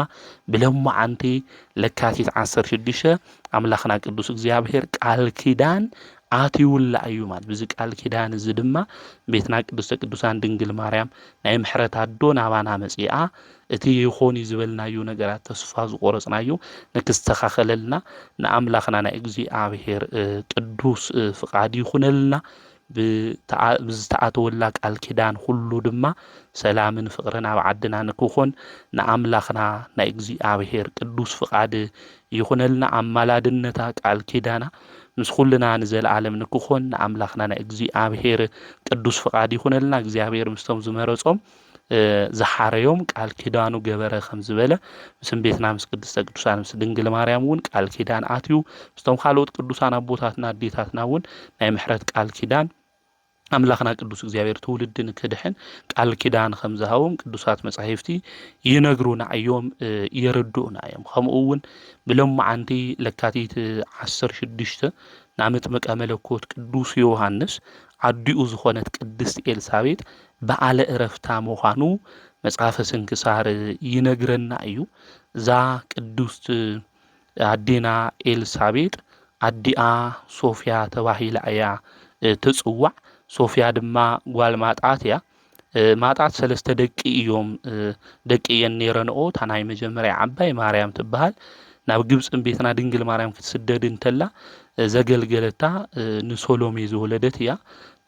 ብለማዓንቲ ለካቲት 16 አምላኽና ቅዱስ እግዚአብሔር ቃል ኪዳን አትዩላ እዩ ማለት ብዚ ቃል ኪዳን እዚ ድማ ቤትና ቅድስተ ቅዱሳን ድንግል ማርያም ናይ ምሕረት አዶ ናባና መጽአ እቲ ይኾን ይዝበልናዩ ነገራት ተስፋ ዝቆረጽናዩ ንክስተኻኸለልና ንአምላኽና ናይ እግዚአብሔር ቅዱስ ፍቃድ ይኹነልና ብዝተኣተወላ ቃል ኪዳን ሁሉ ድማ ሰላምን ፍቅርን ኣብ ዓድና ንክኾን ንአምላኽና ናይ እግዚአብሔር ቅዱስ ፍቃድ ይኹነልና አማላድነታ ቃል ኪዳና ምስ ኩልና ንዘለዓለም ንክኾን ንአምላኽና ናይ እግዚአብሔር ቅዱስ ፍቃድ ይኹነልና እግዚአብሔር ምስቶም ዝመረጾም ዝሓረዮም ቃል ኪዳኑ ገበረ ከም ዝበለ ምስ ቤትና ምስ ቅድስተ ቅዱሳን ምስ ድንግል ማርያም እውን ቃል ኪዳን አትዩ ምስቶም ካልኦት ቅዱሳን አቦታትና አዴታትና እውን ናይ ምሕረት ቃል ኪዳን አምላኽና ቅዱስ እግዚአብሔር ትውልድን ክድሕን ቃል ኪዳን ከም ዝሃቦም ቅዱሳት መጻሕፍቲ ይነግሩና እዮም ይርድኡና እዮም ከምኡ እውን ብሎማዓንቲ ለካቲት 16 ናመጥምቀ መለኮት ቅዱስ ዮሐንስ አዲኡ ዝኾነት ቅድስት ኤልሳቤጥ በዓለ ዕረፍታ ምዃኑ መጽሐፈ ስንክሳር ይነግረና እዩ እዛ ቅድስት አዴና ኤልሳቤጥ አዲኣ ሶፊያ ተባሂላ እያ ትጽዋዕ ሶፊያ ድማ ጓል ማጣት እያ ማጣት ሰለስተ ደቂ እዮም ደቂ የነረንኦ ታናይ መጀመሪያ ዓባይ ማርያም ትበሃል ናብ ግብጽን ቤትና ድንግል ማርያም ክትስደድ እንተላ ዘገልገለታ ንሶሎሜ ዝወለደት እያ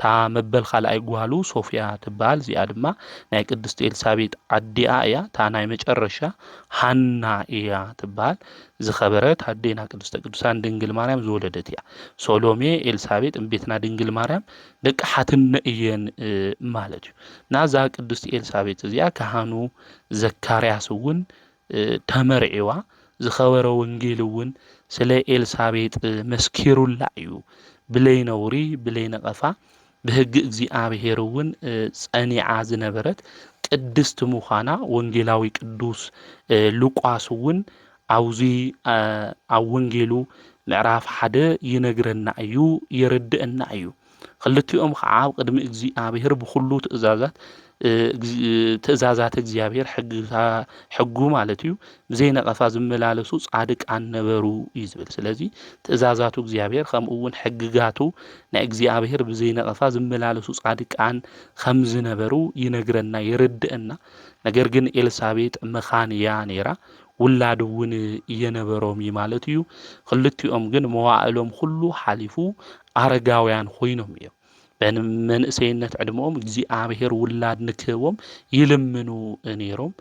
ታ መበል ካልኣይ ጓሉ ሶፊያ ትበሃል እዚኣ ድማ ናይ ቅድስት ኤልሳቤጥ አዲኣ እያ ታ ናይ መጨረሻ ሃና እያ ትበሃል ዝኸበረት አዴና ቅድስተ ቅዱሳን ድንግል ማርያም ዝወለደት እያ ሶሎሜ ኤልሳቤጥ ቤትና ድንግል ማርያም ደቂ ሓትነ እየን ማለት እዩ ናዛ ቅድስት ኤልሳቤጥ እዚኣ ካህኑ ዘካርያስ እውን ተመርዒዋ ዝኸበረ ወንጌል እውን ስለ ኤልሳቤጥ መስኪሩላ እዩ ብለይ ነውሪ ብለይ ነቐፋ ብሕጊ እግዚአብሔር እውን ጸኒዓ ዝነበረት ቅድስት ምዃና ወንጌላዊ ቅዱስ ሉቃስ እውን አውዚ ኣብ ወንጌሉ ምዕራፍ 1 ይነግረና እዩ ይርድእና እዩ ክልቲኦም ከዓ ኣብ ቅድሚ እግዚአብሔር ብኩሉ ትእዛዛት ትእዛዛት እግዚአብሔር ሕጉ ማለት እዩ ብዘይነቐፋ ዝመላለሱ ጻድቃን ነበሩ እዩ ዝብል። ስለዚ ትእዛዛቱ እግዚአብሔር ከምኡ እውን ሕግጋቱ ናይ እግዚአብሔር ብዘይነቐፋ ዝመላለሱ ጻድቃን ከም ዝነበሩ ይነግረና ይርድአና። ነገር ግን ኤልሳቤጥ መኻን እያ ነይራ ውላድ እውን እየነበሮም እዩ ማለት እዩ። ክልቲኦም ግን መዋዕሎም ኩሉ ሓሊፉ አረጋውያን ኮይኖም እዮም። በመንእሰይነት ዕድሞኦም እግዚአብሔር ውላድ ንክህቦም ይልምኑ ነይሮም።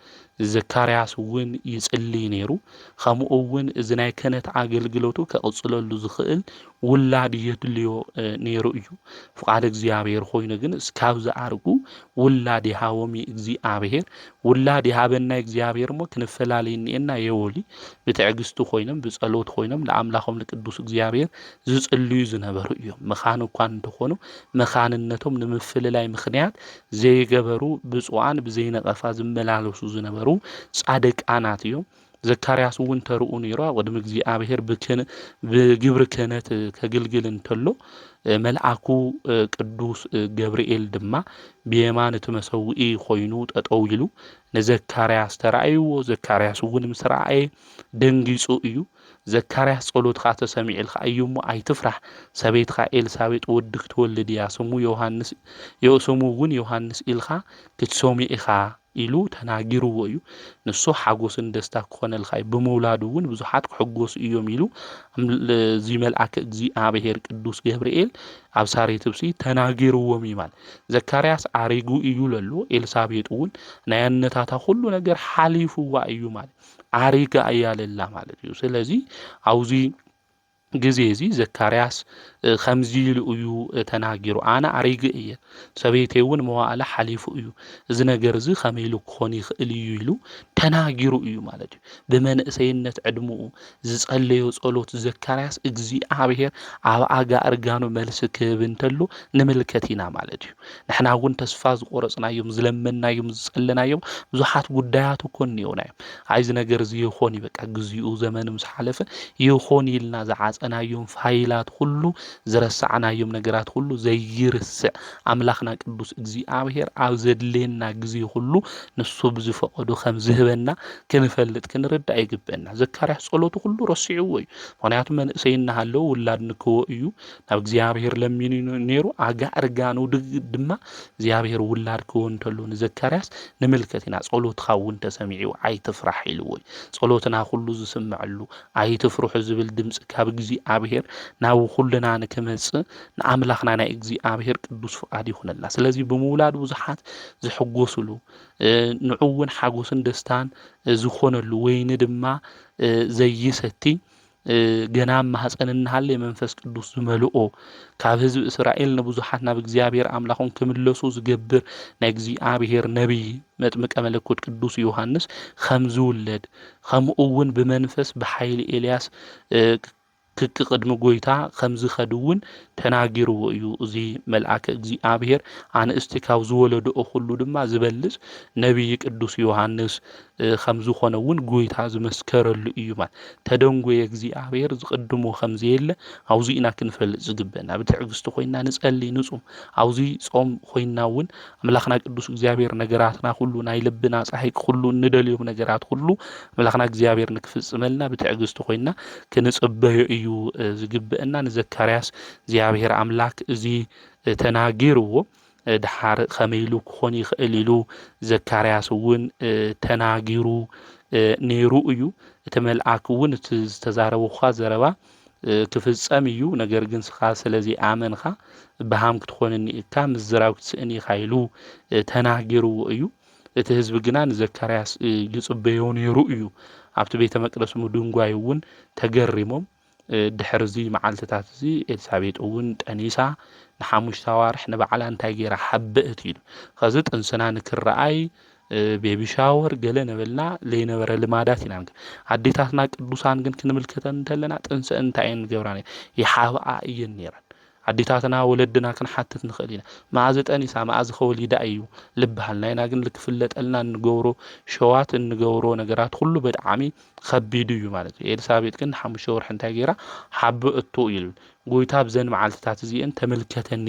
ዘካርያስ እውን ይጽልይ ነይሩ። ከምኡ እውን እዚ ናይ ክህነት አገልግሎቱ ከቕጽለሉ ዝኽእል ውላድ የድልዮ ነይሩ እዩ። ፍቃድ እግዚአብሔር ኮይኑ ግን እስካብ ዝኣርጉ ውላድ ይሃቦም እግዚአብሔር። ውላድ ይሃበና እግዚአብሔር ሞ ክንፈላለይ እኒአና የወሊ ብትዕግስቱ ኮይኖም ብጸሎት ኮይኖም ለአምላኾም ለቅዱስ እግዚአብሔር ዝጽልዩ ዝነበሩ እዮም። መኻን እኳ እንተኾኑ መኻንነቶም ንምፍልላይ ምክንያት ዘይገበሩ ብፁዓን ብዘይነቐፋ ዝመላለሱ ዝነበሩ ጻድቃናት እዮም። ዘካርያስ እውን ተርኡ ነይሩ ቅድሚ እግዚአብሔር ብግብሪ ክህነት ከግልግል እንተሎ መልአኩ ቅዱስ ገብርኤል ድማ ብየማን እቲ መሰውኢ ኮይኑ ጠጠው ኢሉ ንዘካርያስ ተራእይዎ። ዘካርያስ እውን ምስ ረአየ ደንጊጹ እዩ። ዘካርያስ ጸሎትካ ተሰሚዕልካ እዩ እሞ ኣይትፍራሕ፣ ሰበይትካ ኤልሳቤጥ ወዲ ክትወልድ እያ፣ ስሙ እውን ዮሃንስ ኢልካ ክትሰሚዕ ኢኻ ኢሉ ተናጊርዎ እዩ። ንሱ ሓጎስን ደስታ ክኾነልካ ብምውላዱ እውን ብዙሓት ክሕጎሱ እዮም ኢሉ እዚ መልአክ እግዚአብሔር ቅዱስ ገብርኤል ኣብ ሳሬት ብሲ ተናጊርዎም እዩ ማለት። ዘካርያስ አሪጉ እዩ ለሎ ኤልሳቤጥ እውን ናይ ኣነታታ ኩሉ ነገር ሓሊፉዋ እዩ ማለት አሪጋ እያለላ ማለት እዩ። ስለዚ አውዚ ጊዜ እዚ ዘካርያስ ከምዚ ኢሉ እዩ ተናጊሩ ኣነ አሪግ እየ ሰበይቴ እውን መዋዕላ ሓሊፉ እዩ እዚ ነገር እዚ ከመይ ኢሉ ክኾን ይኽእል እዩ ኢሉ ተናጊሩ እዩ ማለት እዩ። ብመንእሰይነት ዕድሙኡ ዝጸለዮ ጸሎት ዘካርያስ እግዚአብሔር ኣብ ኣጋእርጋኑ መልሲ ክህብ እንተሎ ንምልከት ኢና ማለት እዩ። ንሕና እውን ተስፋ ዝቆረጽናዮም ዝለመናዮም ዝጸለናዮም ብዙሓት ጉዳያት እኮ እኒአውና እዮም። እዚ ነገር እዚ ይኾን በቃ ግዚኡ ዘመን ምስ ሓለፈ ይኾን ኢልና ዝዓጸናዮም ፋይላት ሁሉ ዝረሳዕናዮም ነገራት ሁሉ ዘይርስዕ አምላኽና ቅዱስ እግዚአብሔር ኣብ ዘድልየና ጊዜ ሁሉ ንሱ ብዝፈቐዶ ከም ዝህበና ክንፈልጥ ክንርዳእ ይግብአና። ዘካርያስ ጸሎቱ ሁሉ ረሲዕዎ እዩ። ምክንያቱ መንእሰይ እናሃለዎ ውላድ ንክህቦ እዩ ናብ እግዚአብሔር ለሚኑ ነይሩ። ኣጋእርጋኑ ድማ እግዚአብሔር ውላድ ክህቦ እንተሎ ንዘካርያስ ንምልከት ኢና። ጸሎትካ እውን ተሰሚዑ ኣይትፍራሕ ኢልዎ እዩ። ጸሎትና ሁሉ ዝስምዐሉ ኣይትፍርሑ ዝብል ድምፂ ካብ እግዚአብሔር ናብ ኩልና ንክመጽእ ንኣምላኽና ናይ እግዚአብሔር ቅዱስ ፍቃድ ይኹነላ። ስለዚ ብምውላድ ብዙሓት ዝሕጎስሉ ንዑ እውን ሓጎስን ደስታን ዝኾነሉ ወይኒ ድማ ዘይሰቲ ገና ማህፀን እናሃለ የመንፈስ ቅዱስ ዝመልኦ ካብ ህዝቢ እስራኤል ንብዙሓት ናብ እግዚአብሔር አምላኾም ክምለሱ ዝገብር ናይ እግዚአብሔር ነቢይ መጥምቀ መለኮት ቅዱስ ዮሃንስ ከም ዝውለድ ከምኡ እውን ብመንፈስ ብሓይሊ ኤልያስ ቅድሚ ጎይታ ከም ዝኸድ እውን ተናጊርዎ እዩ እዚ መልአከ እግዚአብሔር። ኣንእስቲ ካብ ዝወለድኦ ኩሉ ድማ ዝበልጽ ነቢይ ቅዱስ ዮሃንስ ከም ዝኾነ እውን ጎይታ ዝመስከረሉ እዩ ማለት። ተደንጎየ እግዚአብሔር ዝቅድሞ ከም ዘየለ አውዚ ኢና ክንፈልጥ ዝግበአና። ብትዕግስቲ ኮይና ንጸልይ ንጹም አውዚ ጾም ኮይና እውን አምላኽና ቅዱስ እግዚአብሔር ነገራትና ሁሉ ናይ ልብና ጻሂቅ ሁሉ እንደልዮም ነገራት ሁሉ አምላኽና እግዚአብሔር ንክፍጽመልና ብትዕግስቲ ኮይና ክንጽበዮ እዩ ዝግበአና። ንዘካርያስ እግዚአብሔር አምላክ እዚ ተናጊርዎ ድሓር ከመይ ኢሉ ክኾን ይኽእል ኢሉ ዘካርያስ እውን ተናጊሩ ነይሩ እዩ። እቲ መልአክ እውን እቲ ዝተዛረበካ ዘረባ ክፍጸም እዩ። ነገር ግን ስኻ ስለዚ ኣመንካ ብሃም ክትኾንኒ ኢካ ምዝራብ ክትስእኒ ኢኻ ኢሉ ተናጊርዎ እዩ። እቲ ህዝቢ ግና ንዘካርያስ ይጽበዮ ነይሩ እዩ። ኣብቲ ቤተ መቅደስ ምድንጓይ እውን ተገሪሞም ድሕር እዚ መዓልትታት እዚ ኤልሳቤጥ እውን ጠኒሳ ንሓሙሽተ ኣዋርሕ ንበዓላ እንታይ ገይራ ሓበአት ኢሉ ከዚ ጥንስና ንክረኣይ ቤቢ ሻወር ገለ ነበልና ለይነበረ ልማዳት ኢና ኣዴታትና ቅዱሳን ግን ክንምልከተን እንተለና ጥንሰ እንታይ እየን ገብራ ይሓብኣ እየን ነይረን። ኣዴታትና ወለድና ክንሓትት ንኽእል ኢና መዓዝ ጠኒሳ መዓዝ ከወሊዳ እዩ ልበሃል። ናይና ግን ልክፍለጠልና እንገብሮ ሸዋት እንገብሮ ነገራት ሁሉ ብጣዕሚ ከቢዱ እዩ ማለት እዩ። ኤልሳቤጥ ግን ሓሙሽተ ወርሒ እንታይ ገይራ ሓበአቶ ኢሉ ጎይታ ብዘን መዓልትታት እዚአን ተመልከተኒ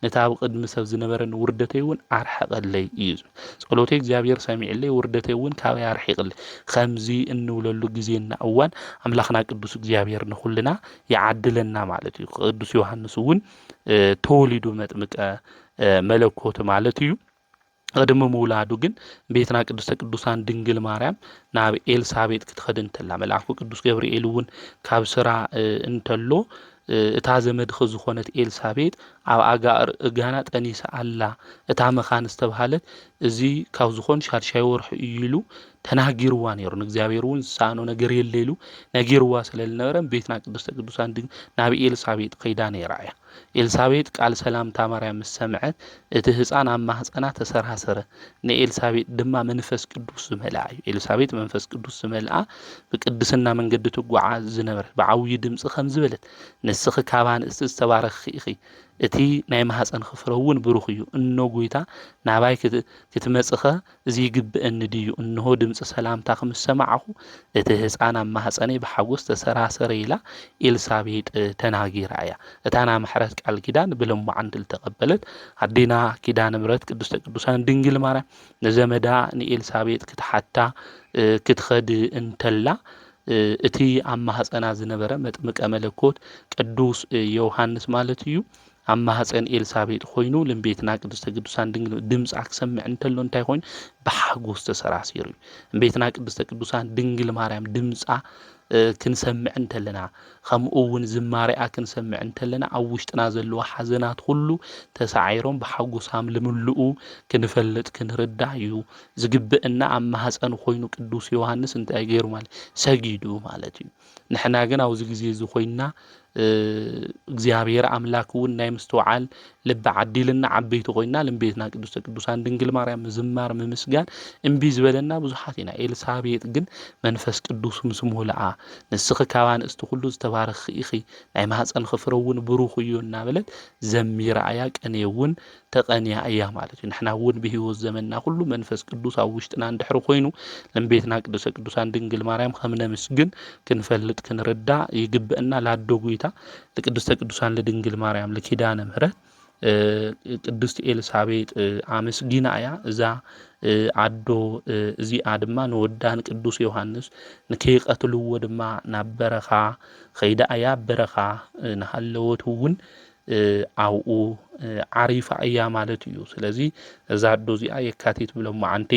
ነታ ኣብ ቅድሚ ሰብ ዝነበረን ውርደተይ እውን ኣርሐቐለይ እዩ ጸሎተይ እግዚአብሔር ሰሚዕለይ ውርደተይ እውን ካብይ ኣርሒቕለይ ከምዚ እንብለሉ ግዜና እዋን ኣምላኽና ቅዱስ እግዚአብሔር ንኹልና ይዓድለና ማለት እዩ ቅዱስ ዮሐንስ እውን ተወሊዱ መጥምቀ መለኮት ማለት እዩ قدم مولادو جن بيتنا قدس قدوسان دنجل مريم ناب ኤልሳቤጥ ክትኸድ እንተላ መልአኩ ቅዱስ ገብርኤል እውን ካብ ስራ እንተሎ እታ ዘመድ ዝኾነት ኤልሳቤጥ ኣብ ኣጋር እጋና ጠኒሳ ኣላ እታ መኻን ዝተባሃለት እዚ ካብ ዝኾን ሻድሻይ ወርሕ ኢሉ ተናጊርዋ ነይሩ እግዚአብሔር እውን ሳኖ ነገር የሌሉ ነጊርዋ ስለልነበረ ቤትና ቅዱስ ቅዱሳን ናብ ኤልሳቤጥ ከይዳ ነይራያ ኤልሳቤጥ ቃል ሰላምታ ማርያም ሰምዐት እቲ ህፃን ኣብ ማህፀና ተሰራሰረ ንኤልሳቤጥ ድማ መንፈስ ቅዱስ ዝመልአ ኤልሳቤጥ መንፈስ ቅዱስ ዝመልአ በቅድስና መንገድ ትጓዓዝ ዝነበረ በዓውይ ድምጽ ከም ዝበለት ንስኺ ካባን ዝተባረኽ ኢኺ እቲ ናይ ማህፀን ክፍረውን ብሩኽ እዩ እኖ ጎይታ ናባይ ክትመጽኸ እዚ ይግብአኒ ድዩ እንሆ ድምጽ ሰላምታ ከም ሰማዓኹ እቲ ህፃን ኣብ ማህፀነይ ብሓጎስ ተሰራሰረ ኢላ ኤልሳቤጥ ተናጊራያ እታና ምሕረት ቃል ኪዳን ብለምዓን ተቀበለት አዲና ኪዳነ ምሕረት ቅድስተ ቅዱሳን ድንግል ማርያም ነዘመዳ ንኤልሳቤጥ ክትሓታ ክትኸድ እንተላ እቲ ኣብ ማህፀና ዝነበረ መጥምቀ መለኮት ቅዱስ ዮሐንስ ማለት እዩ ኣብ ማህፀን ኤልሳቤጥ ኮይኑ ለምቤትና ቅድስተ ቅዱሳን ድንግል ድምጽ አክሰምዕ እንተሎ እንታይ ኮይኑ ብሓጎስ ተሰራሲሩ ቤትና ቅድስተ ቅዱሳን ድንግል ማርያም ድምጻ ክንሰምዕ እንተለና ከምኡውን ዝማሪኣ ክንሰምዕ እንተለና ኣብ ውሽጥና ዘለዎ ሓዘናት ሁሉ ተሳዒሮም ብሓጎሳም ልምልኡ ክንፈልጥ ክንርዳእ እዩ ዝግብአና ኣብ ማህፀን ኮይኑ ቅዱስ ዮሐንስ እንታይ ገይሩ ማለት ሰጊዱ ማለት እዩ ንሕና ግን ኣብዚ ግዜ እዚ ኮይና እግዚአብሔር አምላክ እውን ናይ ምስተዋዓል ልብ ዓዲልና ዓበይቲ ኮይና ለምቤትና ቅዱስተ ቅዱሳን ድንግል ማርያም ዝማር ምምስጋን እምቢ ዝበለና ብዙሓት ኢና ኤልሳቤጥ ግን መንፈስ ቅዱስ ምስሞልአ ንስኺ ካባን እስቲ ሁሉ ዝተባረኽ ኢኺ ናይ ማህፀን ክፍረውን ብሩኽ እዩ እናበለት ዘሚራያ ቀኔውን ተቀንያ እያ ማለት እዩ ንሕና እውን ብህይወት ዘመንና ሁሉ መንፈስ ቅዱስ ኣብ ውሽጥና እንድሕር ኮይኑ ለምቤትና ቅዱስተ ቅዱሳን ድንግል ማርያም ከምነምስግን ክንፈልጥ ክንርዳ ይግብአና ላዶ ጎይታ ለቅድስተ ቅዱሳን ለድንግል ማርያም ለኪዳነ ምሕረት ቅድስት ኤልሳቤጥ አመስጊናያ እዛ አዶ እዚኣ ድማ ንወዳን ቅዱስ ዮሐንስ ንከይቀትልዎ ድማ ናብ በረኻ ከይዳያ በረኻ ንሃለወቱውን ኣውኡ ዓሪፋ እያ ማለት እዩ ስለዚ እዛ አዶ እዚኣ የካቲት ብሎም ማዓንቲ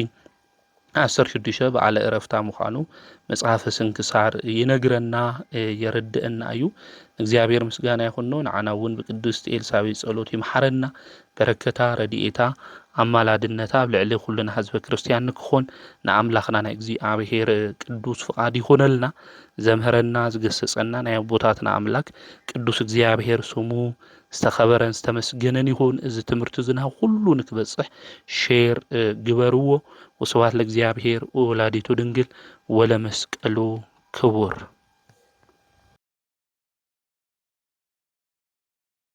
16 በዓለ ዕረፍታ ምዃኑ መጽሐፈ ስንክሳር ይነግረና የረድአና እዩ እግዚአብሔር ምስጋና ይሁን ንዓና እውን በቅድስት ኤልሳቤጥ ጸሎት ይምሐረና በረከታ ረድኤታ አማላድነታ ብልዕሊ ኩልና ህዝበ ክርስቲያን ንክኾን ንኣምላኽና ናይ እግዚአብሔር ቅዱስ ፍቃድ ይሆነልና ዘምህረና ዝገሰጸና ናይ ቦታትና አምላክ ቅዱስ እግዚአብሔር ስሙ ዝተኸበረን ዝተመስገነን ይሁን እዚ ትምህርቲ ዝና ሁሉ ንክበጽሕ ሼር ግበርዎ ወስብሐት ለእግዚአብሔር ወላዲቱ ድንግል ወለመስቀሉ ክቡር